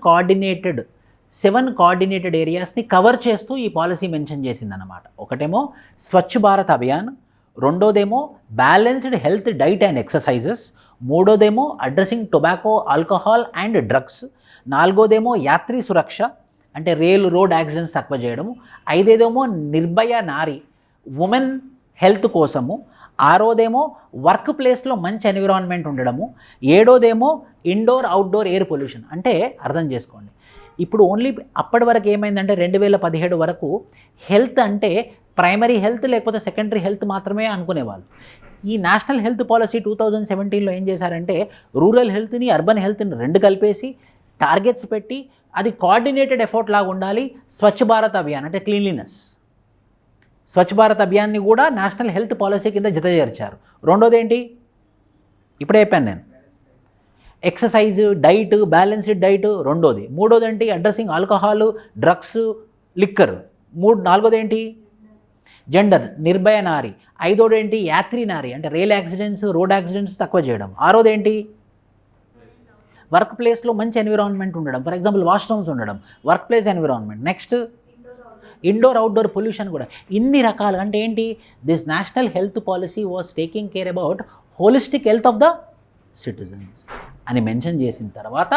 కోఆర్డినేటెడ్ ఏరియాస్ని కవర్ చేస్తూ ఈ పాలసీ మెన్షన్ చేసిందన్నమాట. ఒకటేమో స్వచ్ఛ భారత్ అభియాన్, రెండోదేమో balanced health diet and exercises, మూడోదేమో addressing tobacco, alcohol and drugs, నాలుగోదేమో యాత్రి సురక్ష అంటే రోడ్ యాక్సిడెంట్స్ తక్కువ చేయడము, ఐదేదేమో నిర్భయ నారి ఉమెన్ హెల్త్ కోసము, ఆరోదేమో వర్క్ ప్లేస్లో మంచి ఎన్విరాన్మెంట్ ఉండడము, ఏడోదేమో ఇండోర్ అవుట్డోర్ ఎయిర్ పొల్యూషన్. అంటే అర్థం చేసుకోండి, ఇప్పుడు ఓన్లీ అప్పటి వరకు ఏమైందంటే 2017 వరకు హెల్త్ అంటే ప్రైమరీ హెల్త్ లేకపోతే సెకండరీ హెల్త్ మాత్రమే అనుకునేవాళ్ళు. ఈ నేషనల్ హెల్త్ పాలసీ 2017లో ఏం చేశారంటే రూరల్ హెల్త్ని, అర్బన్ హెల్త్ని 2 కలిపేసి టార్గెట్స్ పెట్టి అది కోఆర్డినేటెడ్ ఎఫర్ట్ లాగా ఉండాలి. స్వచ్ఛ భారత్ అభియాన్ అంటే క్లీన్లీనెస్, స్వచ్ఛ భారత్ అభియాన్ని కూడా నేషనల్ హెల్త్ పాలసీ కింద జతచేర్చారు. రెండోది ఏంటి? ఇప్పుడే చెప్పాను నేను, ఎక్సర్సైజ్, డైట్, బ్యాలెన్స్డ్ డైట్ రెండోది. మూడోది ఏంటి? Addressing alcohol, drugs, liquor. నాలుగోది ఏంటి? జెండర్, నిర్భయ నారి. ఐదోది ఏంటి? యాత్రి నారి అంటే రైల్ యాక్సిడెంట్స్, రోడ్ యాక్సిడెంట్స్ తక్కువ చేయడం. ఆరోది ఏంటి? వర్క్ ప్లేస్లో మంచి ఎన్విరాన్మెంట్ ఉండడం, ఫర్ ఎగ్జాంపుల్ వాష్రూమ్స్ ఉండడం, work place environment. Next indoor outdoor pollution కూడా. ఇన్ని రకాలు అంటే ఏంటి? This national health policy was taking care about holistic health of the citizens అని మెన్షన్ చేసిన తర్వాత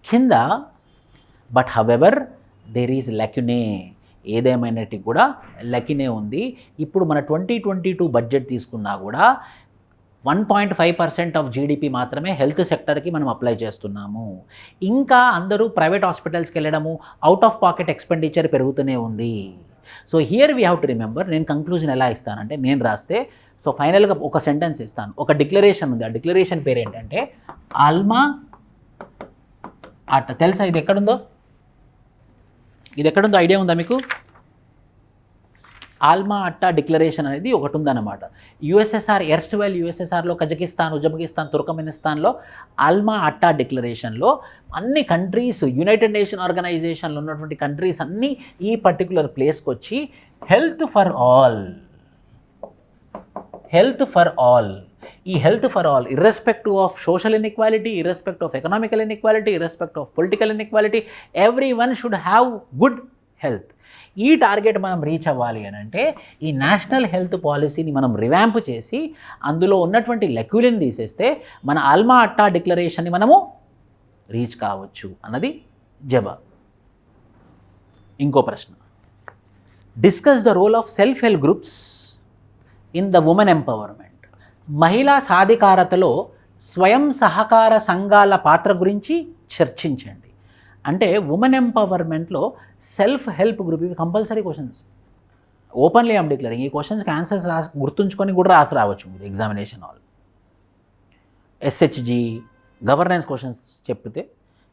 కింద but however there is lacunae, ఏదేమైనటికి కూడా లెక్యునే ఉంది. ఇప్పుడు మన 2022 బడ్జెట్ తీసుకున్నా కూడా 1.5% ఆఫ్ జీడిపి మాత్రమే హెల్త్ సెక్టర్కి మనం అప్లై చేస్తున్నాము. ఇంకా అందరూ ప్రైవేట్ హాస్పిటల్స్కి వెళ్ళడము, అవుట్ ఆఫ్ పాకెట్ ఎక్స్పెండిచర్ పెరుగుతూనే ఉంది. So here we have to remember, నేను కంక్లూజన్ ఎలా ఇస్తానంటే నేను రాస్తే సో ఫైనల్గా ఒక సెంటెన్స్ ఇస్తాను, ఒక డిక్లరేషన్ ఉంది. ఆ డిక్లరేషన్ పేరు ఏంటంటే ఆల్మా అట్ట. తెలుసా ఇది ఎక్కడుందో? ఐడియా ఉందా మీకు? ఆల్మా అట్టా డిక్లరేషన్ అనేది ఒకటి ఉందన్నమాట. యుఎస్ఎస్ఆర్, ఎర్స్ట్వైల్ యుఎస్ఎస్ఆర్లో కజకిస్తాన్, ఉజ్బెకిస్తాన్, తుర్కమెనిస్తాన్లో ఆల్మా అట్టా డిక్లరేషన్లో అన్ని కంట్రీస్, యునైటెడ్ నేషన్ ఆర్గనైజేషన్లో ఉన్నటువంటి కంట్రీస్ అన్నీ ఈ పర్టికులర్ ప్లేస్కి వచ్చి హెల్త్ ఫర్ ఆల్, ఈ health for all irrespective of social inequality, irrespective of economical inequality, irrespective of political inequality, every one should have good health. ఈ టార్గెట్ మనం రీచ్ అవ్వాలి అని అంటే ఈ నేషనల్ హెల్త్ పాలసీని మనం రివాంప్ చేసి అందులో ఉన్నటువంటి లెక్యులను తీసేస్తే మన ఆల్మా అట్టా డిక్లరేషన్ని మనము రీచ్ కావచ్చు అన్నది జవాబు. ఇంకో ప్రశ్న, discuss the role of self help groups in the women empowerment. మహిళా సాధికారతలో స్వయం సహకార సంఘాల పాత్ర గురించి చర్చించండి. అంటే ఉమెన్ ఎంపవర్మెంట్లో సెల్ఫ్ హెల్ప్ గ్రూప్, ఇవి compulsory questions, openly I'm declaring. ఈ క్వశ్చన్స్కి ఆన్సర్స్ గుర్తుంచుకొని కూడా రావచ్చు మీరు examination hall. SHG governance questions చెప్తే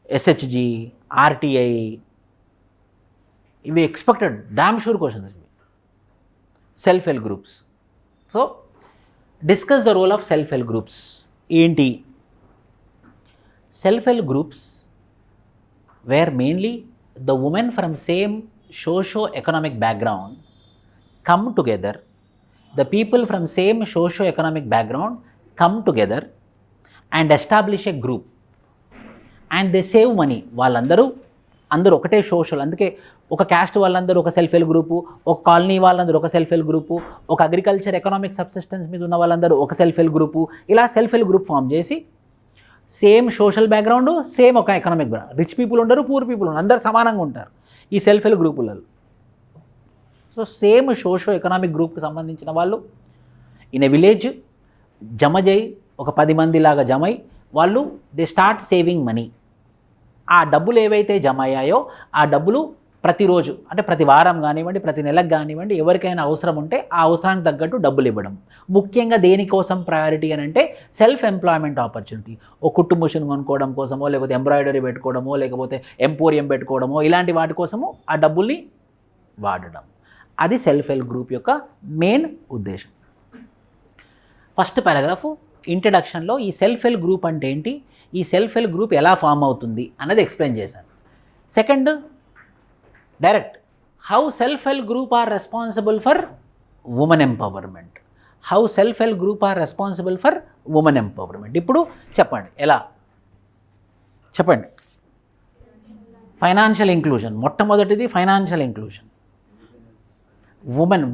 ఎస్హెచ్జి, ఆర్టీఐ, ఇవి ఎక్స్పెక్టెడ్ డామ్ షూర్ క్వశ్చన్స్ ఇవి. Self help groups. So discuss the role of self help groups ఏంటి? Self help groups where mainly the women from same socio-economic background come together the people from same socio economic background come together and establish a group and they save money. అందరూ ఒకటే social, అందుకే ఒక caste వాళ్ళందరూ ఒక self help group, ఒక colony వాళ్ళందరూ ఒక self help group, ఒక అగ్రికల్చర్ ఎకనామిక్ సబ్సిస్టెన్స్ మీద ఉన్న వాళ్ళందరూ ఒక సెల్ఫ్ హెల్ప్ గ్రూపు, ఇలా సెల్ఫ్ హెల్ప్ గ్రూప్ ఫామ్ చేసి సేమ్ సోషల్ బ్యాక్గ్రౌండ్, సేమ్ ఒక ఎకనామిక్ బ్యాక్గ్రౌండ్, రిచ్ పీపుల్ ఉండరు, పూర్ పీపుల్ ఉండరు, అందరు సమానంగా ఉంటారు ఈ సెల్ఫ్ హెల్ప్ గ్రూపులలో. సో సేమ్ సోషో ఎకనామిక్ గ్రూప్కి సంబంధించిన వాళ్ళు ఇన్ ఏ విలేజ్ జమజై, ఒక 10 మంది లాగా జమై వాళ్ళు దే స్టార్ట్ సేవింగ్ మనీ. ఆ డబ్బులు ఏవైతే జమ అయ్యాయో ఆ డబ్బులు ప్రతిరోజు, అంటే ప్రతి వారం కానివ్వండి, ప్రతి నెలకు కానివ్వండి, ఎవరికైనా అవసరం ఉంటే ఆ అవసరానికి తగ్గట్టు డబ్బులు ఇవ్వడం. ముఖ్యంగా దేనికోసం ప్రయారిటీ అని అంటే సెల్ఫ్ ఎంప్లాయ్మెంట్ ఆపర్చునిటీ. ఓ కుట్టు మిషన్ కొనుక్కోవడం కోసమో, లేకపోతే ఎంబ్రాయిడరీ పెట్టుకోవడమో, లేకపోతే ఎంపోరియం పెట్టుకోవడమో, ఇలాంటి వాటి కోసము ఆ డబ్బుల్ని వాడడం. అది సెల్ఫ్ హెల్ప్ గ్రూప్ యొక్క మెయిన్ ఉద్దేశం. ఫస్ట్ పారాగ్రాఫ్ ఇంట్రడక్షన్లో ఈ సెల్ఫ్ హెల్ప్ గ్రూప్ అంటే ఏంటి, ఈ సెల్ఫ్ హెల్ప్ గ్రూప్ ఎలా ఫామ్ అవుతుంది అన్నది ఎక్స్ప్లెయిన్ చేశాను. Second, direct how self help group are responsible for women empowerment. How self help group are responsible for women empowerment. ఇప్పుడు చెప్పండి ఎలా, చెప్పండి. ఫైనాన్షియల్ ఇంక్లూజన్, మొట్టమొదటిది financial inclusion.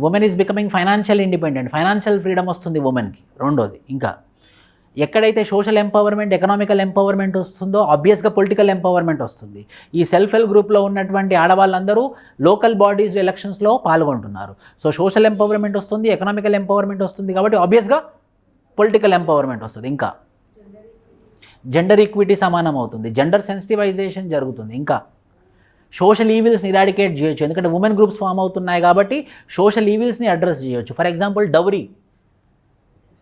Women is becoming financial independent, financial freedom వస్తుంది ఉమెన్కి. రెండోది, ఇంకా ఎక్కడైతే సోషల్ ఎంపవర్మెంట్, ఎకనామికల్ ఎంపవర్మెంట్ వస్తుందో ఆబ్వియస్గా పొలిటికల్ ఎంపవర్మెంట్ వస్తుంది. ఈ సెల్ఫ్ హెల్ప్ గ్రూప్లో ఉన్నటువంటి ఆడవాళ్ళందరూ లోకల్ బాడీస్ ఎలక్షన్స్లో పాల్గొంటున్నారు. సో సోషల్ ఎంపవర్మెంట్ వస్తుంది, ఎకనామికల్ ఎంపవర్మెంట్ వస్తుంది, కాబట్టి ఆబ్వియస్గా పొలిటికల్ ఎంపవర్మెంట్ వస్తుంది. ఇంకా జెండర్ ఈక్విటీ సమానం అవుతుంది, జెండర్ సెన్సిటివైజేషన్ జరుగుతుంది. ఇంకా సోషల్ ఈవిల్స్ని ఇరాడికేట్ చేయొచ్చు, ఎందుకంటే ఉమెన్ గ్రూప్స్ ఫామ్ అవుతున్నాయి కాబట్టి సోషల్ ఈవిల్స్ని అడ్రస్ చేయొచ్చు. For example dowry.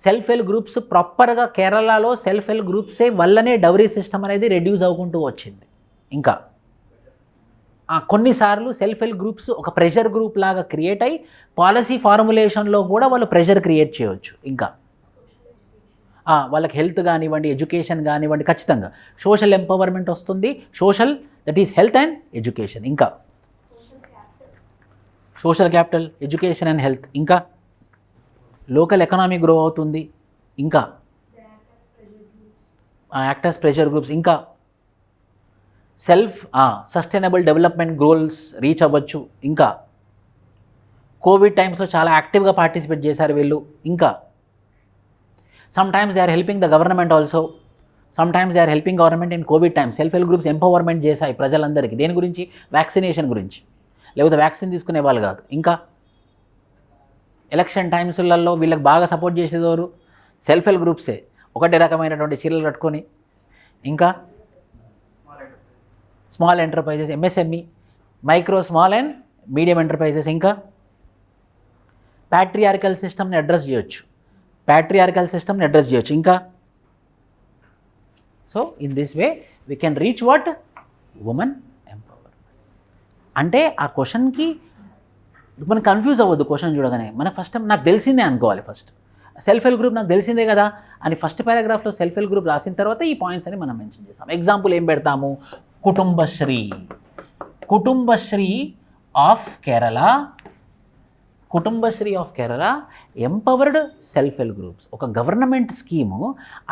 Self help groups ప్రాపర్గా కేరళలో సెల్ఫ్ హెల్ప్ గ్రూప్సే వల్లనే డౌరీ సిస్టమ్ అనేది రెడ్యూస్ అవ్వకుంటూ వచ్చింది. ఇంకా కొన్నిసార్లు సెల్ఫ్ హెల్ప్ గ్రూప్స్ ఒక ప్రెషర్ గ్రూప్ లాగా క్రియేట్ అయ్యి పాలసీ ఫార్ములేషన్లో కూడా వాళ్ళు ప్రెషర్ క్రియేట్ చేయవచ్చు. ఇంకా వాళ్ళకి హెల్త్ కానివ్వండి, ఎడ్యుకేషన్ కానివ్వండి, ఖచ్చితంగా సోషల్ ఎంపవర్మెంట్ వస్తుంది. Social, that is health and education. ఇంకా social capital, education and health. ఇంకా లోకల్ ఎకనామీ గ్రో అవుతుంది. ఇంకా యాక్టర్స్ ప్రెషర్ గ్రూప్స్. ఇంకా self sustainable development goals reach అవ్వచ్చు. ఇంకా కోవిడ్ టైమ్స్లో చాలా యాక్టివ్గా పార్టిసిపేట్ చేశారు వీళ్ళు. ఇంకా sometimes they are helping the government also, sometimes they are helping government in COVID time. Self help groups empowerment చేశాయి ప్రజలందరికీ. దేని గురించి? వ్యాక్సినేషన్ గురించి, లేకపోతే వ్యాక్సిన్ తీసుకునే వాళ్ళు కాదు. ఇంకా ఎలక్షన్ టైమ్స్లలో వీళ్ళకి బాగా సపోర్ట్ చేసేవారు సెల్ఫ్ హెల్ప్ గ్రూప్సే, ఒకటే రకమైనటువంటి చీరలు కట్టుకొని. ఇంకా small enterprises, MSME, micro small and medium enterprises. ఇంకా ప్యాట్రియార్కల్ సిస్టమ్ని అడ్రస్ చేయొచ్చు, ఇంకా so in this way we can reach what? Women empowerment. అంటే ఆ క్వశ్చన్కి మనకు కన్ఫ్యూజ్ అవ్వద్దు. క్వశ్చన్ చూడగానే మనకు ఫస్ట్ నాకు తెలిసిందే అనుకోవాలి. ఫస్ట్ సెల్ఫ్ హెల్ప్ గ్రూప్ నాకు తెలిసిందే కదా అని ఫస్ట్ పారాగ్రాఫ్లో సెల్ఫ్ హెల్ప్ గ్రూప్ రాసిన తర్వాత ఈ పాయింట్స్ అని మనం మెన్షన్ చేస్తాం. ఎగ్జాంపుల్ ఏం పెడతాము? Kudumbashree of Kerala empowered self help groups. ఒక గవర్నమెంట్ స్కీము,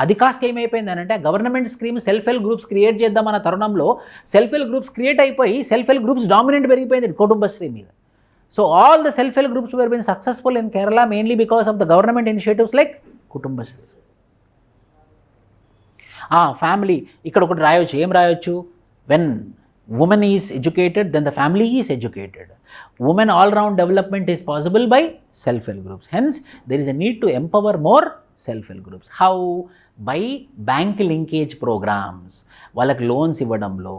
అది కాస్త ఏమైపోయిందనంటే ఆ government scheme self help groups create చేద్దామన్న తరుణంలో సెల్ఫ్ హెల్ప్ గ్రూప్స్ క్రియేట్ అయిపోయి సెల్ఫ్ హెల్ప్ గ్రూప్స్ డామినెంట్ పెరిగిపోయింది కుటుంబశ్రీ మీద. So all the self-help groups were been successful in Kerala mainly because of the government initiatives like Kutumbashree. Family, ఇక్కడ ఒకటి రాయొచ్చు. ఏం రాయొచ్చు? When woman is educated, then the family is educated. Women all-round development is possible by self-help groups. Hence, there is a need to empower more self-help groups. How? By bank linkage programs. వాళ్ళకి loans ఇవ్వడంలో,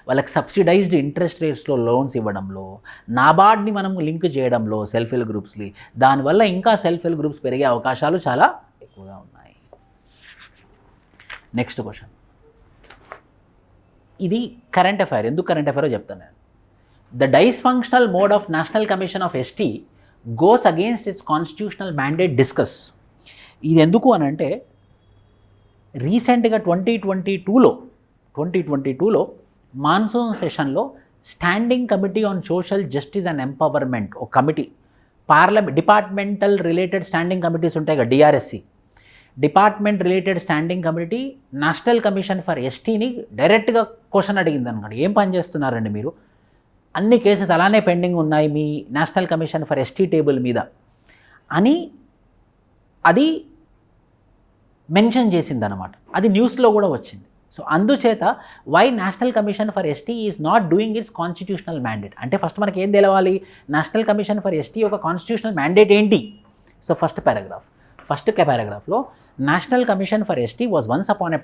వాళ్ళకి subsidised interest రేట్స్లో loans ఇవ్వడంలో, నాబార్డ్ని మనం link చేయడంలో self help గ్రూప్స్ని, దానివల్ల ఇంకా self help groups పెరిగే అవకాశాలు చాలా ఎక్కువగా ఉన్నాయి. నెక్స్ట్ క్వశ్చన్, ఇది కరెంట్ అఫైర్. ఎందుకు కరెంట్ అఫైరో చెప్తాను నేను. The dysfunctional mode of national commission of ST goes against its constitutional mandate discuss. ఇది ఎందుకు అని అంటే రీసెంట్గా 2022లో మాన్సూన్ సెషన్లో standing committee on social justice and empowerment ఒక committee departmental related standing committees ఉంటాయి కదా, DRSC, department related standing committee national commission for ఎస్టీని డైరెక్ట్గా క్వశ్చన్ అడిగింది అనమాట. ఏం పని చేస్తున్నారండి మీరు, అన్ని కేసెస్ అలానే పెండింగ్ ఉన్నాయి మీ national commission for ST table మీద అని అది మెన్షన్ చేసిందనమాట. అది న్యూస్లో కూడా వచ్చింది. సో అందుచేత why national commission for ST is not doing its constitutional mandate అంటే ఫస్ట్ మనకి ఏం తెలవాలి, నేషనల్ కమిషన్ ఫర్ ఎస్టీ ఒక కాన్స్టిట్యూషనల్ మ్యాండేట్ ఏంటి. సో ఫస్ట్ పారాగ్రాఫ్లో national commission for ST was once upon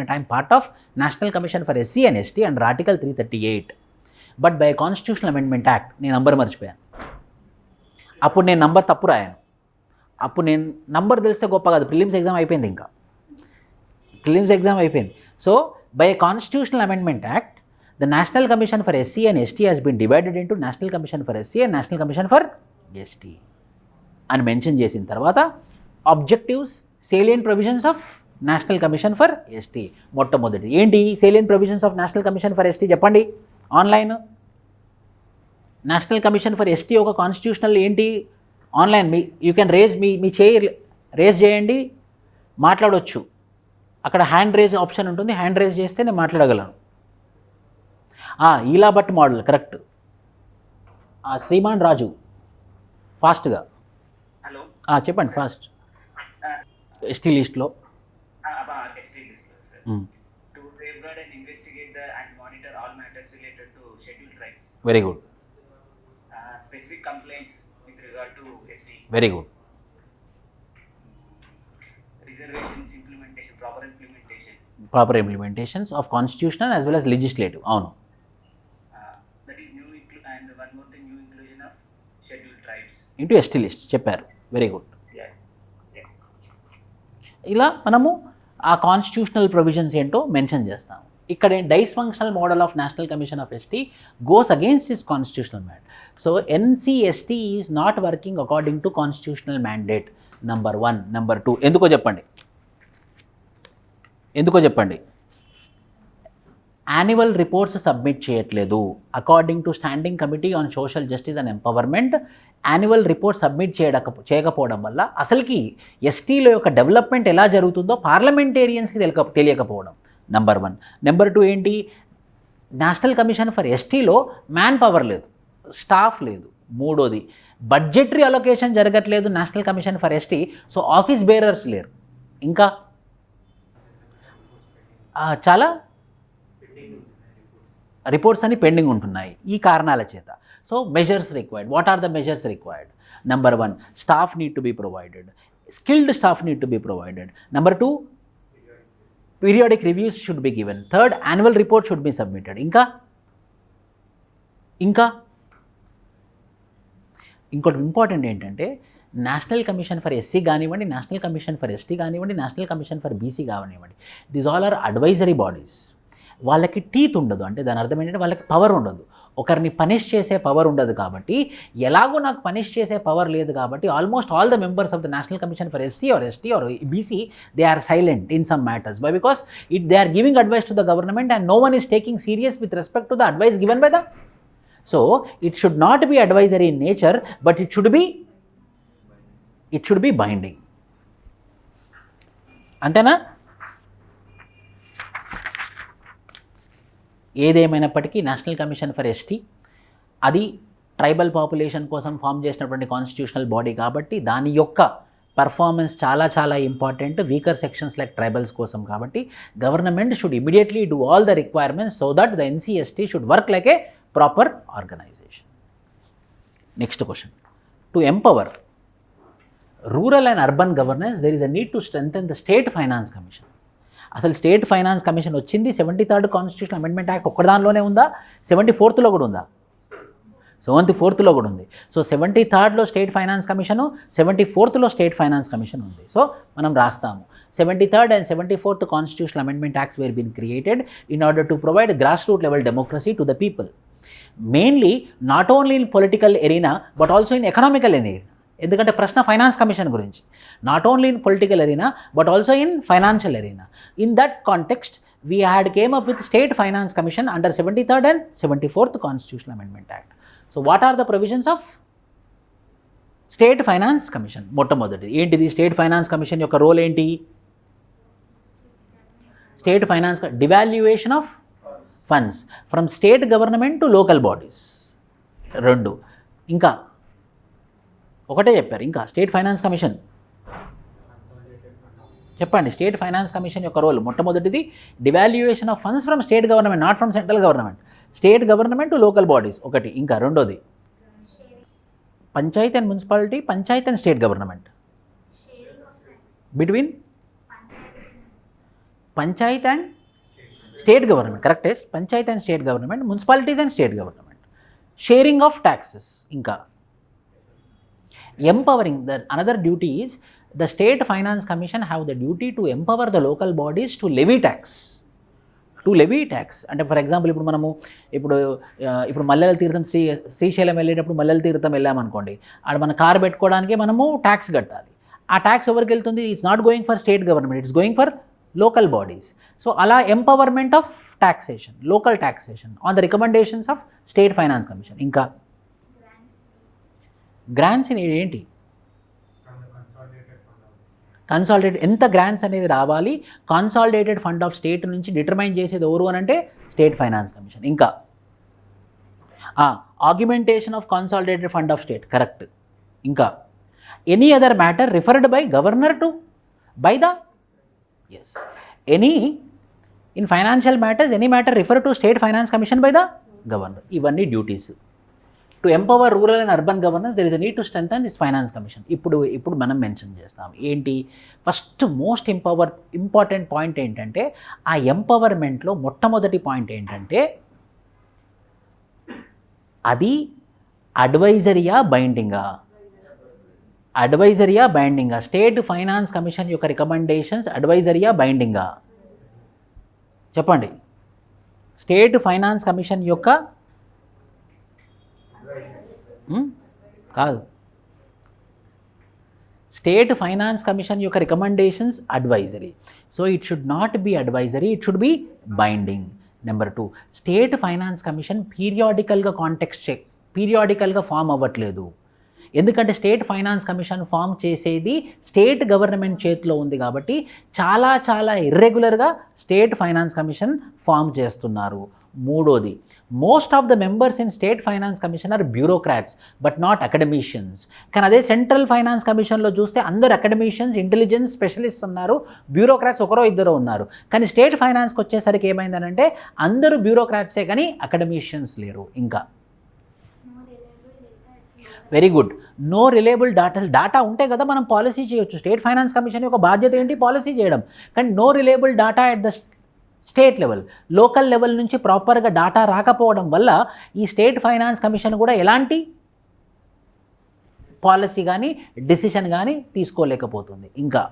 a time part of national commission for SC and ST under article 338 but by constitutional amendment act. నేను number మర్చిపోయాను, అప్పుడు నేను number తప్పు రాయాను. అప్పుడు నేను నంబర్ తెలిస్తే గొప్ప కాదు, ప్రిలిమ్స్ ఎగ్జామ్ అయిపోయింది, ఇంకా ప్రిలిమ్స్ ఎగ్జామ్ అయిపోయింది. So by constitutional amendment act the national commission for SC and ST has been divided into national commission for SC and national commission for ST అని మెన్షన్ చేసిన తర్వాత objectives, salient provisions of national commission for ST. మొట్టమొదటి ఏంటి salient provisions of national commission for ST చెప్పండి online. National commission for ST ఒక constitutional ఏంటి online, you can raise మీ చేయి రేజ్ చేయండి, మాట్లాడవచ్చు. అక్కడ హ్యాండ్ రేజ్ ఆప్షన్ ఉంటుంది, హ్యాండ్ రేజ్ చేస్తే నేను మాట్లాడగలను. ఇలా but model correct. Shriman Raju ఫాస్ట్గా చెప్పండి ఫాస్ట్. ఎస్టీ లిస్ట్లో very good, very good. Proper implementations of constitutional as well as legislative. అవును, ఇంటూ ఎస్టీ లిస్ట్ చెప్పారు, వెరీ గుడ్. ఇలా మనము ఆ కాన్స్టిట్యూషనల్ ప్రొవిజన్స్ ఏంటో మెన్షన్ చేస్తాము. ఇక్కడ dysfunctional model of national commission of ST goes against this constitutional mandate. So NCST is not working according to constitutional mandate. Number 1. Number 2 ఎందుకో చెప్పండి, annual reports submit చేయట్లేదు. According to standing committee on social justice and empowerment annual report submit చేయకపోవడం వల్ల అసలుకి ఎస్టీలో యొక్క development ఎలా జరుగుతుందో పార్లమెంటేరియన్స్కి తెలియకపోవడం నెంబర్ 1. నెంబర్ 2 ఏంటి, నేషనల్ కమిషన్ ఫర్ ఎస్టీలో మ్యాన్ పవర్ లేదు, స్టాఫ్ లేదు. మూడోది బడ్జెటరీ అలొకేషన్ జరగట్లేదు national commission for ST, so office bearers లేరు. ఇంకా చాలా రిపోర్ట్స్ అన్ని పెండింగ్ ఉంటున్నాయి ఈ కారణాల చేత. So measures required. What are the measures required? Number 1 staff need to be provided, skilled staff need to be provided. Number 2 periodic reviews should be given. Third annual report should be submitted. ఇంకా ఇంకోటి important ఏంటంటే national commission for SC కానివ్వండి, national commission for ST కానివ్వండి, national commission for BC కానివ్వండి, these all are advisory bodies. వాళ్ళకి teeth ఉండదు, అంటే దాని అర్థం ఏంటంటే వాళ్ళకి పవర్ ఉండదు, ఒకరిని పనిష్ చేసే పవర్ ఉండదు. కాబట్టి ఎలాగో నాకు పనిష్ చేసే పవర్ లేదు కాబట్టి almost all the members of the national commission for SC or ST or BC they are silent in some matters by because they are giving advice to the government and no one is taking serious with respect to the advice given by the. So it should not be advisory in nature but it should be binding. అంతేనా? ఏదేమైనప్పటికీ national commission for ST అది tribal population కోసం form చేసినటువంటి constitutional body కాబట్టి దాని యొక్క performance చాలా చాలా important weaker sections like tribals కోసం. కాబట్టి government should immediately do all the requirements so that the NCST should work like a proper organisation. Next question. To empower rural and urban governance there is a need to strengthen the state finance commission. అసలు state finance commission వచ్చింది 73rd constitution amendment act ఒక్కదానిలోనే ఉందా? 74th కూడా ఉందా? 74th కూడా ఉంది. So 73rd state finance commission, 74th state finance commission ఉంది. So మనం రాస్తాము 73rd and 74th constitutional amendment acts were been created in order to provide grass root level democracy to the people, mainly not only in political arena but also in economical arena. ఎందుకంటే ప్రశ్న finance commission గురించి, not only in political arena but also in financial arena. In that context we had came up with state finance commission under 73rd and 74th constitutional amendment act. So what are the provisions of state finance commission మొట్టమొదటిది ఏంటిది? State finance commission యొక్క role ఏంటి? State finance devaluation of funds from state government to local bodies. 2 ఇంకా ఒకటే చెప్పారు. ఇంకా state finance commission చెప్పండి. State finance commission యొక్క రోల్ మొట్టమొదటిది devaluation of funds from state government, not from central government, state government to local bodies ఒకటి. ఇంకా రెండోది panchayat and municipality, panchayat and state government, between panchayat and state government, కరెక్టే, panchayat and state government, municipalities and state government, sharing of taxes. ఇంకా empowering, the another duty is the state finance commission have the duty to empower the local bodies to levy tax, అంటే for example ఇప్పుడు మనము ఇప్పుడు మల్లెల తీర్థం శ్రీశైలం వెళ్ళేటప్పుడు మల్లెల తీర్థం వెళ్ళామనుకోండి, ఆడ మన కారు పెట్టుకోవడానికి మనము ట్యాక్స్ కట్టాలి. ఆ ట్యాక్స్ ఎవరికి వెళ్తుంది? It's not going for state government, it's going for local bodies. So అలా empowerment of taxation, local taxation on the recommendations of state finance commission. ఇంకా గ్రాంట్స్ ఏంటి? కన్సాలిడేటెడ్ ఎంత గ్రాంట్స్ అనేది రావాలి కన్సాలిడేటెడ్ ఫండ్ ఆఫ్ స్టేట్ నుంచి determine చేసేది ఎవరు అని అంటే స్టేట్ ఫైనాన్స్ కమిషన్. ఇంకా augmentation of consolidated fund of state, correct. ఇంకా any other matter referred by governor to by the any in financial matters any matter refer to state finance commission by the governor. ఇవన్నీ duties. To empower rural and urban governance there is a need to strengthen this finance commission. ఇప్పుడు మనం mention చేస్తాం ఏంటి? First most important point ఏంటంటే ఆ ఎంపవర్మెంట్లో మొట్టమొదటి point ఏంటంటే అది అడ్వైజరీయా బైండింగా? స్టేట్ ఫైనాన్స్ కమిషన్ యొక్క రికమెండేషన్స్ అడ్వైజరీయా బైండింగా? చెప్పండి. స్టేట్ ఫైనాన్స్ కమిషన్ యొక్క కాదు, స్టేట్ ఫైనాన్స్ కమిషన్ యొక్క recommendations advisory. So it should not be advisory, it should be binding. Number 2, state finance commission పీరియాడికల్గా ఫామ్ అవ్వట్లేదు. ఎందుకంటే స్టేట్ ఫైనాన్స్ కమిషన్ ఫామ్ చేసేది స్టేట్ గవర్నమెంట్ చేతిలో ఉంది కాబట్టి చాలా ఇర్రెగ్యులర్గా స్టేట్ ఫైనాన్స్ కమిషన్ ఫామ్ చేస్తున్నారు. 3వది, most of the members in state finance commission or bureaucrats but not academicians. కానీ అదే సెంట్రల్ ఫైనాన్స్ కమిషన్లో చూస్తే అందరు అకాడమిషియన్స్, ఇంటెలిజెన్స్ స్పెషలిస్ట్ ఉన్నారు, బ్యూరోక్రాట్స్ ఒకరో ఇద్దరు ఉన్నారు. కానీ స్టేట్ ఫైనాన్స్కి వచ్చేసరికి ఏమైందనంటే అందరూ బ్యూరోక్రాట్సే కానీ అకాడమిషియన్స్ లేరు. ఇంకా very good, no reliable data ఉంటే కదా మనం పాలసీ చేయొచ్చు. స్టేట్ ఫైనాన్స్ కమిషన్ యొక్క బాధ్యత ఏంటి? పాలసీ చేయడం. కానీ no reliable data at the state level, local level నుంచి ప్రాపర్గా డాటా రాకపోవడం వల్ల ఈ స్టేట్ ఫైనాన్స్ కమిషన్ కూడా ఎలాంటి పాలసీ కానీ డెసిషన్ కానీ తీసుకోలేకపోతుంది. ఇంకా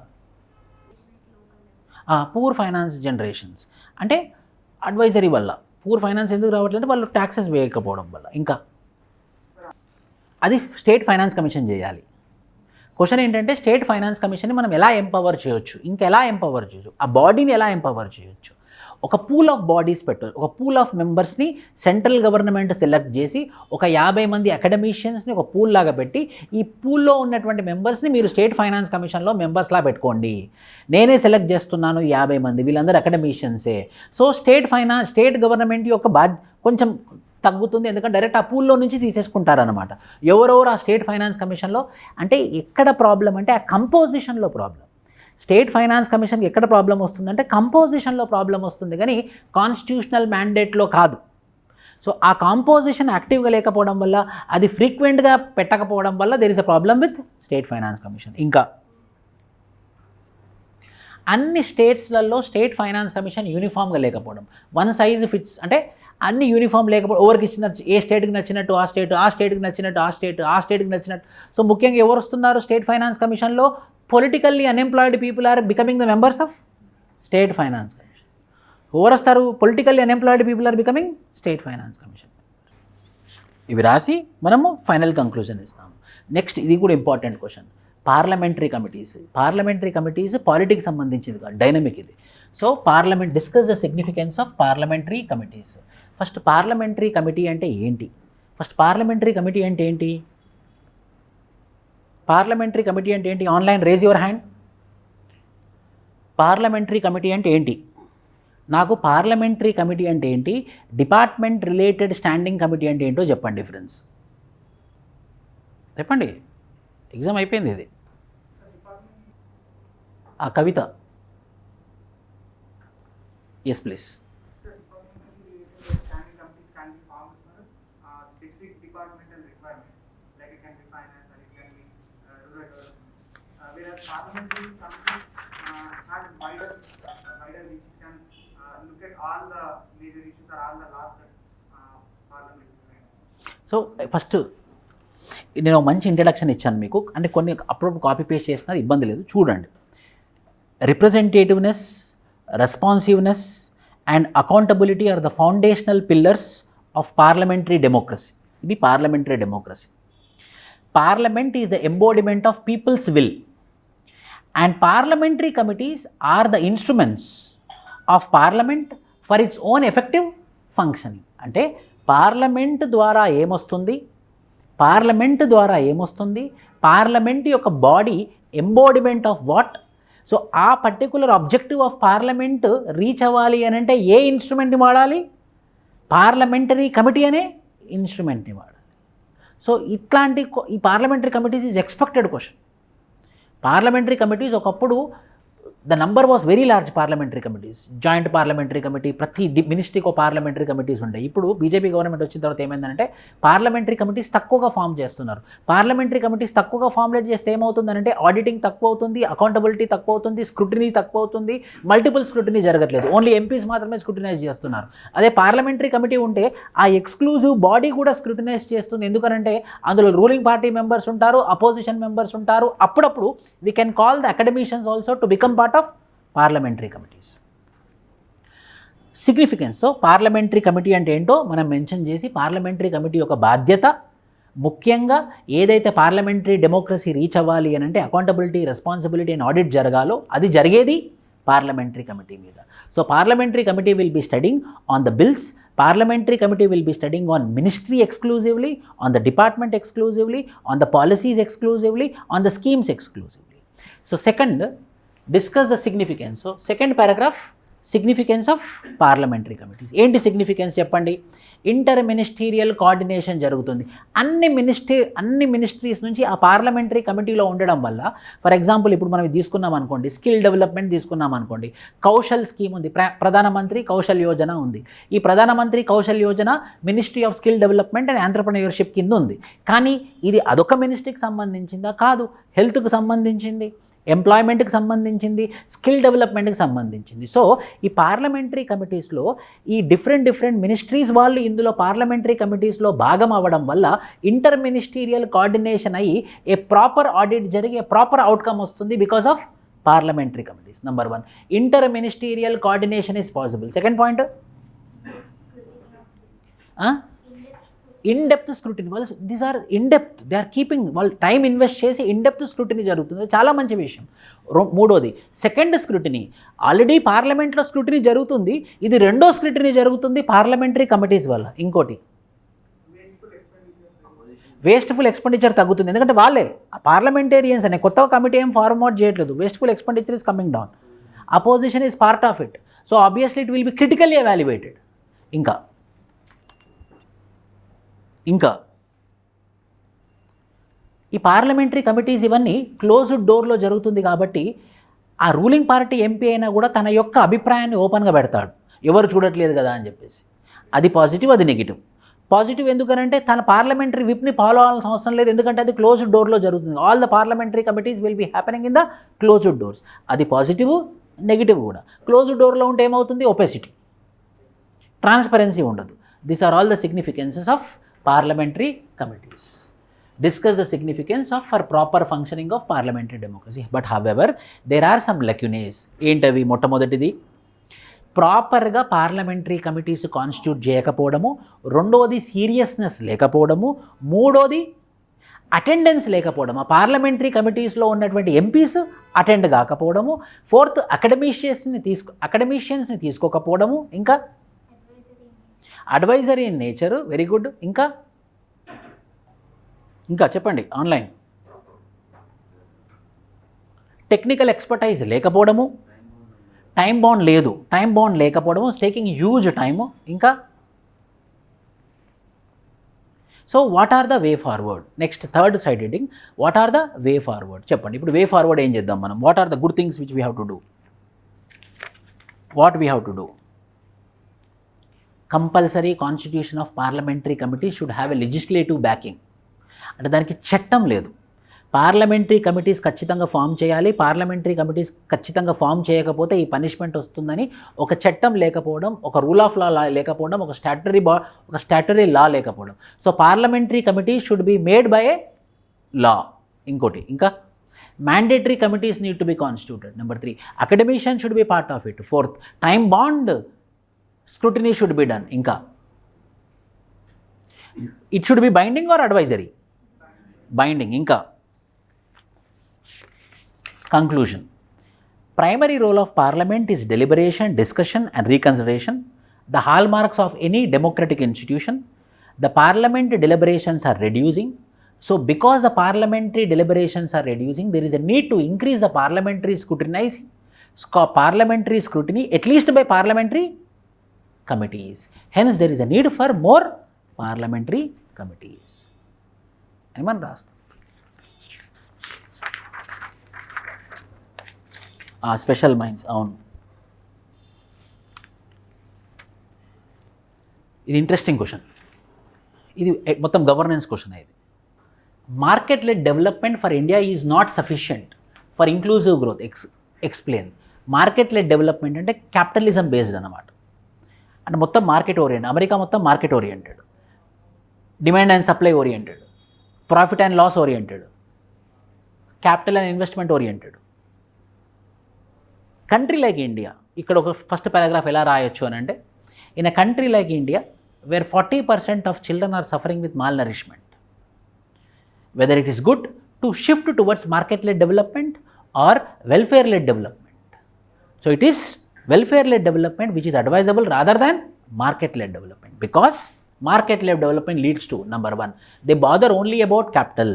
పూర్ ఫైనాన్స్ జనరేషన్స్ అంటే అడ్వైజరీ వల్ల. పూర్ ఫైనాన్స్ ఎందుకు రావట్లేదు? వాళ్ళు ట్యాక్సెస్ వేయకపోవడం వల్ల. ఇంకా అది స్టేట్ ఫైనాన్స్ కమిషన్ చేయాలి. క్వశ్చన్ ఏంటంటే స్టేట్ ఫైనాన్స్ కమిషన్ని మనం ఎలా ఎంపవర్ చేయొచ్చు, ఇంకెలా ఎంపవర్ చేయొచ్చు, ఆ బాడీని ఎలా ఎంపవర్ చేయొచ్చు? ఒక పూల్ ఆఫ్ బాడీస్ పెట్టవచ్చు. ఒక పూల్ ఆఫ్ మెంబర్స్ని సెంట్రల్ గవర్నమెంట్ సెలెక్ట్ చేసి ఒక 50 మంది అకాడమిషియన్స్ని ఒక పూల్ లాగా పెట్టి ఈ పూల్లో ఉన్నటువంటి మెంబర్స్ని మీరు స్టేట్ ఫైనాన్స్ కమిషన్లో మెంబర్స్లా పెట్టుకోండి, నేనే సెలెక్ట్ చేస్తున్నాను 50 మంది, వీళ్ళందరూ అకాడమిషియన్సే. సో స్టేట్ గవర్నమెంట్ యొక్క కొంచెం తగ్గుతుంది, ఎందుకంటే డైరెక్ట్ ఆ పూల్లో నుంచి తీసేసుకుంటారనమాట. ఎవరెవరు ఆ స్టేట్ ఫైనాన్స్ కమిషన్లో అంటే ఎక్కడ ప్రాబ్లం అంటే ఆ కంపోజిషన్లో ప్రాబ్లం. స్టేట్ ఫైనాన్స్ కమిషన్కి ఎక్కడ ప్రాబ్లం వస్తుందంటే కంపోజిషన్లో ప్రాబ్లం వస్తుంది, కానీ కాన్స్టిట్యూషనల్ మ్యాండేట్లో కాదు. సో ఆ కాంపోజిషన్ యాక్టివ్గా లేకపోవడం వల్ల, అది ఫ్రీక్వెంట్గా పెట్టకపోవడం వల్ల there is a problem with state finance commission. ఇంకా అన్ని స్టేట్స్లలో స్టేట్ ఫైనాన్స్ కమిషన్ యూనిఫామ్గా లేకపోవడం, వన్ సైజ్ ఫిట్స్ అంటే అన్ని యూనిఫామ్ లేకపోవడం, ఎవరికి ఇచ్చిన ఏ స్టేట్కి నచ్చినట్టు ఆ స్టేట్కి నచ్చినట్టు ఆ స్టేట్కి నచ్చినట్టు. సో ముఖ్యంగా ఎవరు వస్తున్నారు స్టేట్ ఫైనాన్స్ కమిషన్లో? Politically unemployed people are becoming the members of state finance commission. ఎవరు వస్తారు? Politically unemployed people are becoming state finance commission. ఇవి రాసి మనము ఫైనల్ కంక్లూజన్ ఇస్తాము. నెక్స్ట్, ఇది కూడా important question, parliamentary committees politics సంబంధించింది కాదు, డైనమిక్ ఇది. So parliament discuss the significance of parliamentary committees. First parliamentary committee అంటే ఏంటి? పార్లమెంటరీ కమిటీ అంటే ఏంటి? Online raise your hand. Parliamentary committee అంటే ఏంటి? నాకు పార్లమెంటరీ కమిటీ అంటే ఏంటి, డిపార్ట్మెంట్ రిలేటెడ్ స్టాండింగ్ కమిటీ అంటే ఏంటో చెప్పండి డిఫరెన్స్. చెప్పండి, ఎగ్జామ్ అయిపోయింది ఇది. కవిత, ఎస్ ప్లీజ్. సో ఫస్ట్ నేను మంచి ఇంట్రడక్షన్ ఇచ్చాను మీకు, అంటే కొన్ని అప్పుడప్పుడు కాపీ పేస్ట్ చేసినా ఇబ్బంది లేదు, చూడండి. Representativeness, responsiveness and accountability are the foundational pillars of parliamentary democracy. ఇది parliamentary democracy. Parliament is the embodiment of people's will and parliamentary committees are the instruments of parliament for its own effective functioning. అంటే parliament ద్వారా ఏమొస్తుంది, parliament యొక్క body embodiment of what. So ఆ particular objective of parliament reach అవ్వాలి అని అంటే ఏ ఇన్స్ట్రుమెంట్ని వాడాలి? Parliamentary committee అనే ఇన్స్ట్రుమెంట్ని వాడాలి. సో ఇట్లాంటి ఈ parliamentary committees is expected question. Parliamentary committees ఒకప్పుడు the number was very large. Parliamentary committees, joint parliamentary committee, ప్రతి మినిస్ట్రీకి ఒక పార్లమెంటరీ కమిటీస్ ఉంటాయి. ఇప్పుడు బీజేపీ గవర్నమెంట్ వచ్చిన తర్వాత ఏమైందంటే పార్లమెంటరీ కమిటీస్ తక్కువగా ఫామ్ చేస్తున్నారు. పార్లమెంటరీ కమిటీస్ తక్కువగా ఫార్ములేట్ చేస్తే ఏమవుతుందంటే ఆడిటింగ్ తక్కువ అవుతుంది, అకౌంటబిలిటీ తక్కువ అవుతుంది, స్క్రూటినీ తక్కువ అవుతుంది, మల్టిపుల్ స్క్రూటినీ జరగట్లేదు, ఓన్లీ ఎంపీస్ మాత్రమే స్క్రూటినైజ్ చేస్తున్నారు. అదే పార్లమెంటరీ కమిటీ ఉంటే ఆ ఎక్స్క్లూజివ్ బాడీ కూడా స్క్రూటినైజ్ చేస్తుంది. ఎందుకనంటే అందులో రూలింగ్ పార్టీ మెంబర్స్ ఉంటారు, అపోజిషన్ మెంబర్స్ ఉంటారు. అప్పుడప్పుడు we can call the academicians also to become part of parliamentary committees. Significance. So parliamentary committee అంటే ఏంటో మనం మెన్షన్ చేసి, పార్లమెంటరీ కమిటీ యొక్క బాధ్యత ముఖ్యంగా ఏదైతే పార్లమెంటరీ డెమోక్రసీ రీచ్ అవ్వాలి అని అంటే అకౌంటబిలిటీ, రెస్పాన్సిబిలిటీ అండ్ ఆడిట్ జరగాలో అది జరిగేది పార్లమెంటరీ కమిటీ మీద. So parliamentary committee will be studying on the bills, parliamentary committee will be studying on ministry exclusively, on the department exclusively, on the policies exclusively, on the schemes exclusively. So second, discuss the significance. So second paragraph, significance of parliamentary committees. ఏంటి significance చెప్పండి? Inter ministerial coordination జరుగుతుంది. అన్ని ministries నుంచి ఆ parliamentary కమిటీలో ఉండడం వల్ల, for example ఇప్పుడు మనం తీసుకున్నాం అనుకోండి, స్కిల్ డెవలప్మెంట్ తీసుకున్నాం అనుకోండి, కౌశల్ స్కీమ్ ఉంది, ప్రధానమంత్రి కౌశల్ యోజన ఉంది. ఈ ప్రధానమంత్రి Kaushal Yojana ministry of skill development and entrepreneurship కింద ఉంది. కానీ ఇది అదొక మినిస్ట్రీకి సంబంధించిందా? కాదు, హెల్త్కి సంబంధించింది, ఎంప్లాయ్మెంట్కి సంబంధించింది, స్కిల్ డెవలప్మెంట్కి సంబంధించింది. సో ఈ పార్లమెంటరీ కమిటీస్లో ఈ డిఫరెంట్ మినిస్ట్రీస్ వాళ్ళు ఇందులో పార్లమెంటరీ కమిటీస్లో భాగం అవ్వడం వల్ల ఇంటర్ మినిస్టీరియల్ కోఆర్డినేషన్ అయ్యి ఏ ప్రాపర్ ఆడిట్ జరిగి ఏ ప్రాపర్ అవుట్కమ్ వస్తుంది because of parliamentary committees. Number 1, inter ministerial coordination is possible. Second point, in-depth scrutiny. వాళ్ళు these are in-depth, they are keeping, వాళ్ళు టైం ఇన్వెస్ట్ చేసి in-depth scrutiny జరుగుతుంది, చాలా మంచి విషయం. మూడోది సెకండ్ స్క్రూటినీ. ఆల్రెడీ పార్లమెంట్లో స్క్రూటినీ జరుగుతుంది, ఇది రెండో స్క్రూటినీ జరుగుతుంది పార్లమెంటరీ కమిటీస్ వల్ల. ఇంకోటి వేస్ట్ఫుల్ ఎక్స్పెండిచర్ తగ్గుతుంది, ఎందుకంటే వాళ్ళే పార్లమెంటేరియన్స్ అనే కొత్త కమిటీ ఏం ఫార్మౌట్ చేయట్లేదు. Wasteful expenditure is coming down, opposition is part of it. So obviously it will be critically evaluated. ఇంకా ఈ పార్లమెంటరీ కమిటీస్ ఇవన్నీ క్లోజ్డ్ డోర్లో జరుగుతుంది కాబట్టి ఆ రూలింగ్ పార్టీ ఎంపీ అయినా కూడా తన యొక్క అభిప్రాయాన్ని ఓపెన్గా పెడతాడు, ఎవరు చూడట్లేదు కదా అని చెప్పేసి. అది పాజిటివ్, అది నెగిటివ్. పాజిటివ్ ఎందుకనంటే తన పార్లమెంటరీ విప్ని ఫాలో అవ్వాల్సిన అవసరం లేదు, ఎందుకంటే అది క్లోజ్డ్ డోర్లో జరుగుతుంది. All the parliamentary committees will be happening in the closed doors. అది పాజిటివ్, నెగిటివ్ కూడా. క్లోజ్డ్ డోర్లో ఉంటే ఏమవుతుంది? ఒపెసిటీ, ట్రాన్స్పరెన్సీ ఉండదు. These are all the significances of parliamentary committees. Discuss the significance of for proper functioning of parliamentary democracy. But however, there are some lacunae. ఏంటవి? మొట్టమొదటిది, ప్రాపర్గా parliamentary committees constitute చేయకపోవడము, రెండోది seriousness లేకపోవడము, మూడోది అటెండెన్స్ లేకపోవడం, ఆ parliamentary కమిటీస్లో ఉన్నటువంటి ఎంపీస్ అటెండ్ కాకపోవడము, ఫోర్త్ అకాడమిషియన్స్ని తీసుకోకపోవడము, ఇంకా advisory in nature. Very good. ఇంకా చెప్పండి. ఆన్లైన్ టెక్నికల్ ఎక్స్పర్టైజ్ లేకపోవడము, టైం బౌండ్ లేదు, టైం బౌండ్ లేకపోవడము, టేకింగ్ హ్యూజ్ టైము. ఇంకా so what are the way forward? Next third side heading, what are the way forward చెప్పండి. ఇప్పుడు వే ఫార్వర్డ్ ఏం చేద్దాం మనం? What are the good things which we have to do? What we have to do? Compulsory constitution of parliamentary committee should have a legislative backing. అంటే దానికి చట్టం లేదు. Parliamentary committees ఖచ్చితంగా ఫామ్ చేయాలి, పార్లమెంటరీ కమిటీస్ ఖచ్చితంగా ఫామ్ చేయకపోతే ఈ punishment వస్తుందని ఒక చట్టం లేకపోవడం, ఒక రూల్ ఆఫ్ లా లేకపోవడం, ఒక స్టాట్యుటరీ లా లేకపోవడం. So parliamentary committee should be made by a law. ఇంకోటి ఇంకా mandatory committees need to be constituted. Number 3, academician should be part of it. 4th, time bound scrutiny should be done. ఇంకా it should be binding or advisory? Binding. ఇంకా conclusion, primary role of parliament is deliberation, discussion and reconsideration, the hallmarks of any democratic institution. The parliament deliberations are reducing. So because the parliamentary deliberations are reducing, there is a need to increase the parliamentary scrutiny at least by parliamentary committees. Hence there is a need for more parliamentary committees. Anyone asked? Special minds. అవును, ఇది interesting question. ఇది మొత్తం governance question. ఇది market led development for India is not sufficient for inclusive growth. Explain. Market led development అంటే capitalism based అన్నమాట. అంటే మొత్తం market oriented. America మొత్తం market oriented, demand and supply oriented, profit and loss oriented, capital and investment oriented. Country like India, ఇక్కడ ఒక first paragraph ఎలా రాయొచ్చు అని అంటే, in a country like India where 40% of children are suffering with malnourishment, whether it is good to shift towards market led development or welfare led development. So it is welfare led development which is advisable rather than market led development, because market led development leads to, number 1, they bother only about capital,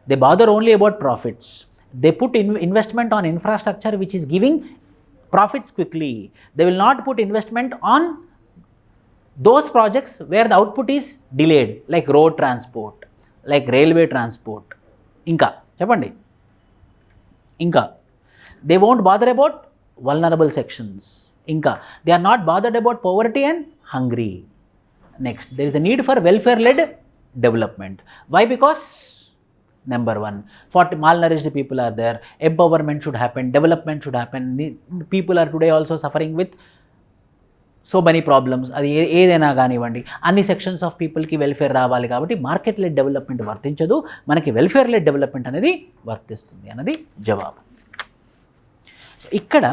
they bother only about profits, they put investment on infrastructure which is giving profits quickly, they will not put investment on those projects where the output is delayed, like road transport, like railway transport. Inka cheppandi, inka they won't bother about vulnerable sections, inka they are not bothered about poverty and hungry. Next, there is a need for welfare led development. Why? Because number 1, 40 malnourished people are there, empowerment should happen, development should happen. People are today also suffering with so many problems. అది ఏదైనా కానివ్వండి, అన్ని sections of పీపుల్కి welfare రావాలి. కాబట్టి market led development వర్తించదు, మనకి welfare led development అనేది వర్తిస్తుంది అన్నది జవాబు. సో ఇక్కడ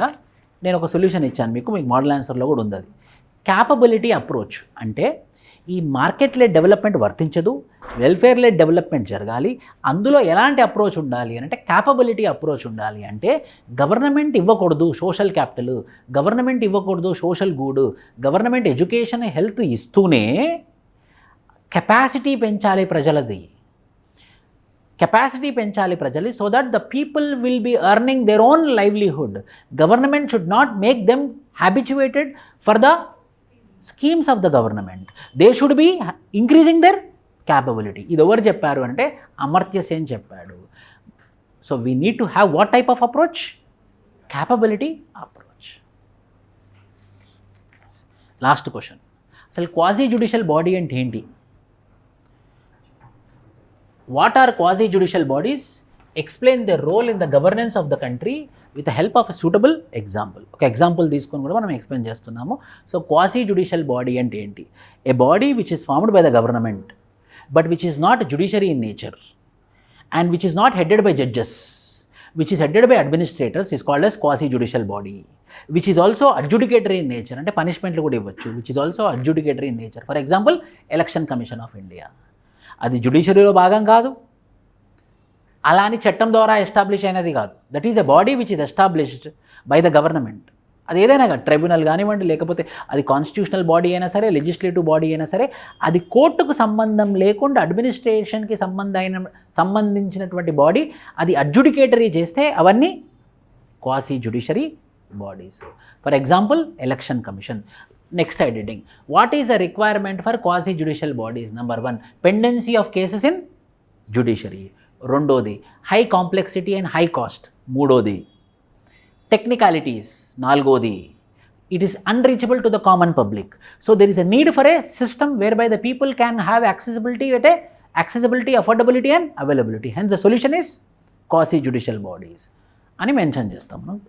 నేను ఒక సొల్యూషన్ ఇచ్చాను మీకు మోడల్ ఆన్సర్లో కూడా ఉంది. అది క్యాపబిలిటీ అప్రోచ్. అంటే ఈ మార్కెట్ లెడ్ డెవలప్మెంట్ వర్తించదు, వెల్ఫేర్ లెడ్ డెవలప్మెంట్ జరగాలి. అందులో ఎలాంటి అప్రోచ్ ఉండాలి అంటే క్యాపబిలిటీ అప్రోచ్ ఉండాలి. అంటే గవర్నమెంట్ ఇవ్వకూడదు సోషల్ క్యాపిటల్, గవర్నమెంట్ ఇవ్వకూడదు social good, government education health ఇస్తూనే కెపాసిటీ పెంచాలి ప్రజలది, కెపాసిటీ పెంచాలి ప్రజలు, so that the people will be earning their own livelihood. Government should not make them habituated for the schemes of the government, they should be increasing their capability. ఇది ఎవరు చెప్పారు అంటే అమర్త్య సేన్ చెప్పాడు. So we need to have what type of approach? Capability approach. Last question, అసలు quasi judicial body అంటే ఏంటి? What are quasi judicial bodies? Explain the role in the governance of the country with the help of a suitable example. ఒక example తీసుకొని కూడా మనం explain చేస్తున్నాము. So quasi judicial body అంటే ఏంటి? A body which is formed by the government but which is not judiciary in nature and which is not headed by judges, which is headed by administrators is called as quasi judicial body, which is also adjudicatory in nature, అంటే పనిష్మెంట్లు కూడా ఇవ్వచ్చు, which is also adjudicatory in nature. For example election commission of India, అది జ్యుడిషియరీలో భాగం కాదు, అలా అని చట్టం ద్వారా ఎస్టాబ్లిష్ అయినది కాదు. That is a body which is established by the government. అది ఏదైనా కాదు, ట్రైబ్యునల్ కానివ్వండి, లేకపోతే అది కాన్స్టిట్యూషనల్ బాడీ అయినా సరే, లెజిస్లేటివ్ బాడీ అయినా సరే, అది కోర్టుకు సంబంధం లేకుండా అడ్మినిస్ట్రేషన్కి సంబంధించినటువంటి బాడీ అది అడ్జుడికేటరీ చేస్తే అవన్నీ quasi judiciary bodies. For example election commission. Next editing. What is the requirement for quasi judicial bodies? Number 1, pendency of cases in judiciary. రెండోది, high complexity and high cost. మూడోది, టెక్నికాలిటీస్. నాలుగోది, it is unreachable to the common public. So there is a need for a system whereby the people can have accessibility, affordability and availability. Hence the solution is quasi judicial bodies అని mention చేస్తాం మనం.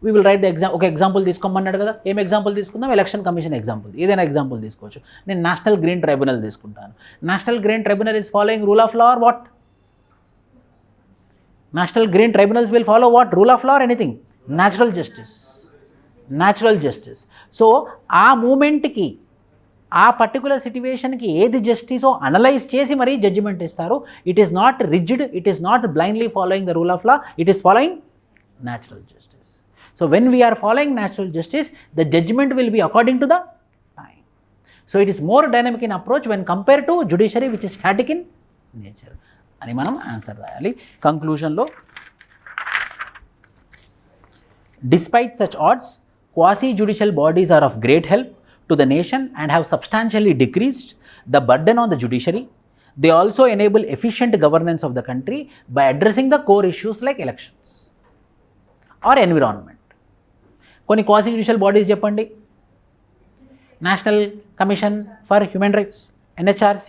We will write the ఒక example తీసుకోమన్నాడు కదా, ఏం example తీసుకుందాం? Election commission example, ఏదైనా example తీసుకోవచ్చు. నేను నేషనల్ గ్రీన్ ట్రైబ్యునల్ తీసుకుంటాను. National green tribunal is following rule of law or what? National green tribunals will follow what? Rule of law or anything? Natural justice. So ఆ మూమెంట్కి, ఆ particular సిట్యువేషన్కి ఏది జస్టిసో analyse చేసి మరీ జడ్జిమెంట్ ఇస్తారు. It is not rigid, it is not blindly following the rule of law, it is following natural justice. So when we are following natural justice, the judgement will be according to the time. So it is more dynamic in approach when compare to judiciary which is static in nature అని మనం answer రాయాలి. కంక్లూజన్లో, despite such odds, quasi-judicial bodies are of great help to the nation and have substantially decreased the burden on the judiciary. They also enable efficient governance of the country by addressing the core issues like elections or environment. కొన్ని quasi-judicial bodies చెప్పండి. National commission for human rights, NHRC,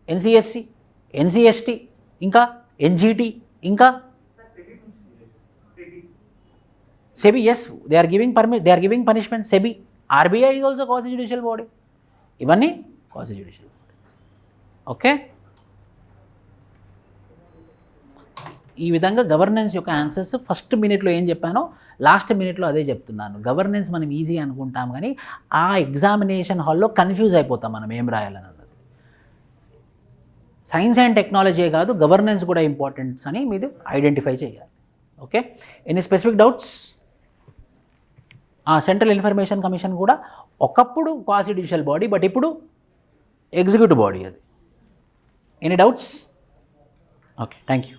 NCSC, NCST, ఇంకా NGT, ఇంకా SEBI, yes, they are giving punishment. SEBI, RBI is also quasi judicial body. ఇవన్నీ quasi judicial bodies. Okay, ఈ విధంగా governance యొక్క answers first మినిట్లో ఏం చెప్పానో లాస్ట్ మినిట్లో అదే చెప్తున్నాను. గవర్నెన్స్ మనం ఈజీ అనుకుంటాం, కానీ ఆ ఎగ్జామినేషన్ హాల్లో కన్ఫ్యూజ్ అయిపోతాం మనం ఏం రాయాలని అన్నది. సైన్స్ అండ్ టెక్నాలజీ కాదు, గవర్నెన్స్ కూడా ఇంపార్టెంట్ అని మీరు ఐడెంటిఫై చేయాలి. Okay, any specific doubts? Central information commission కూడా ఒకప్పుడు క్వాసి జ్యుడిషియల్ బాడీ, బట్ ఇప్పుడు ఎగ్జిక్యూటివ్ బాడీ అది. Any doubts? Okay, thank you.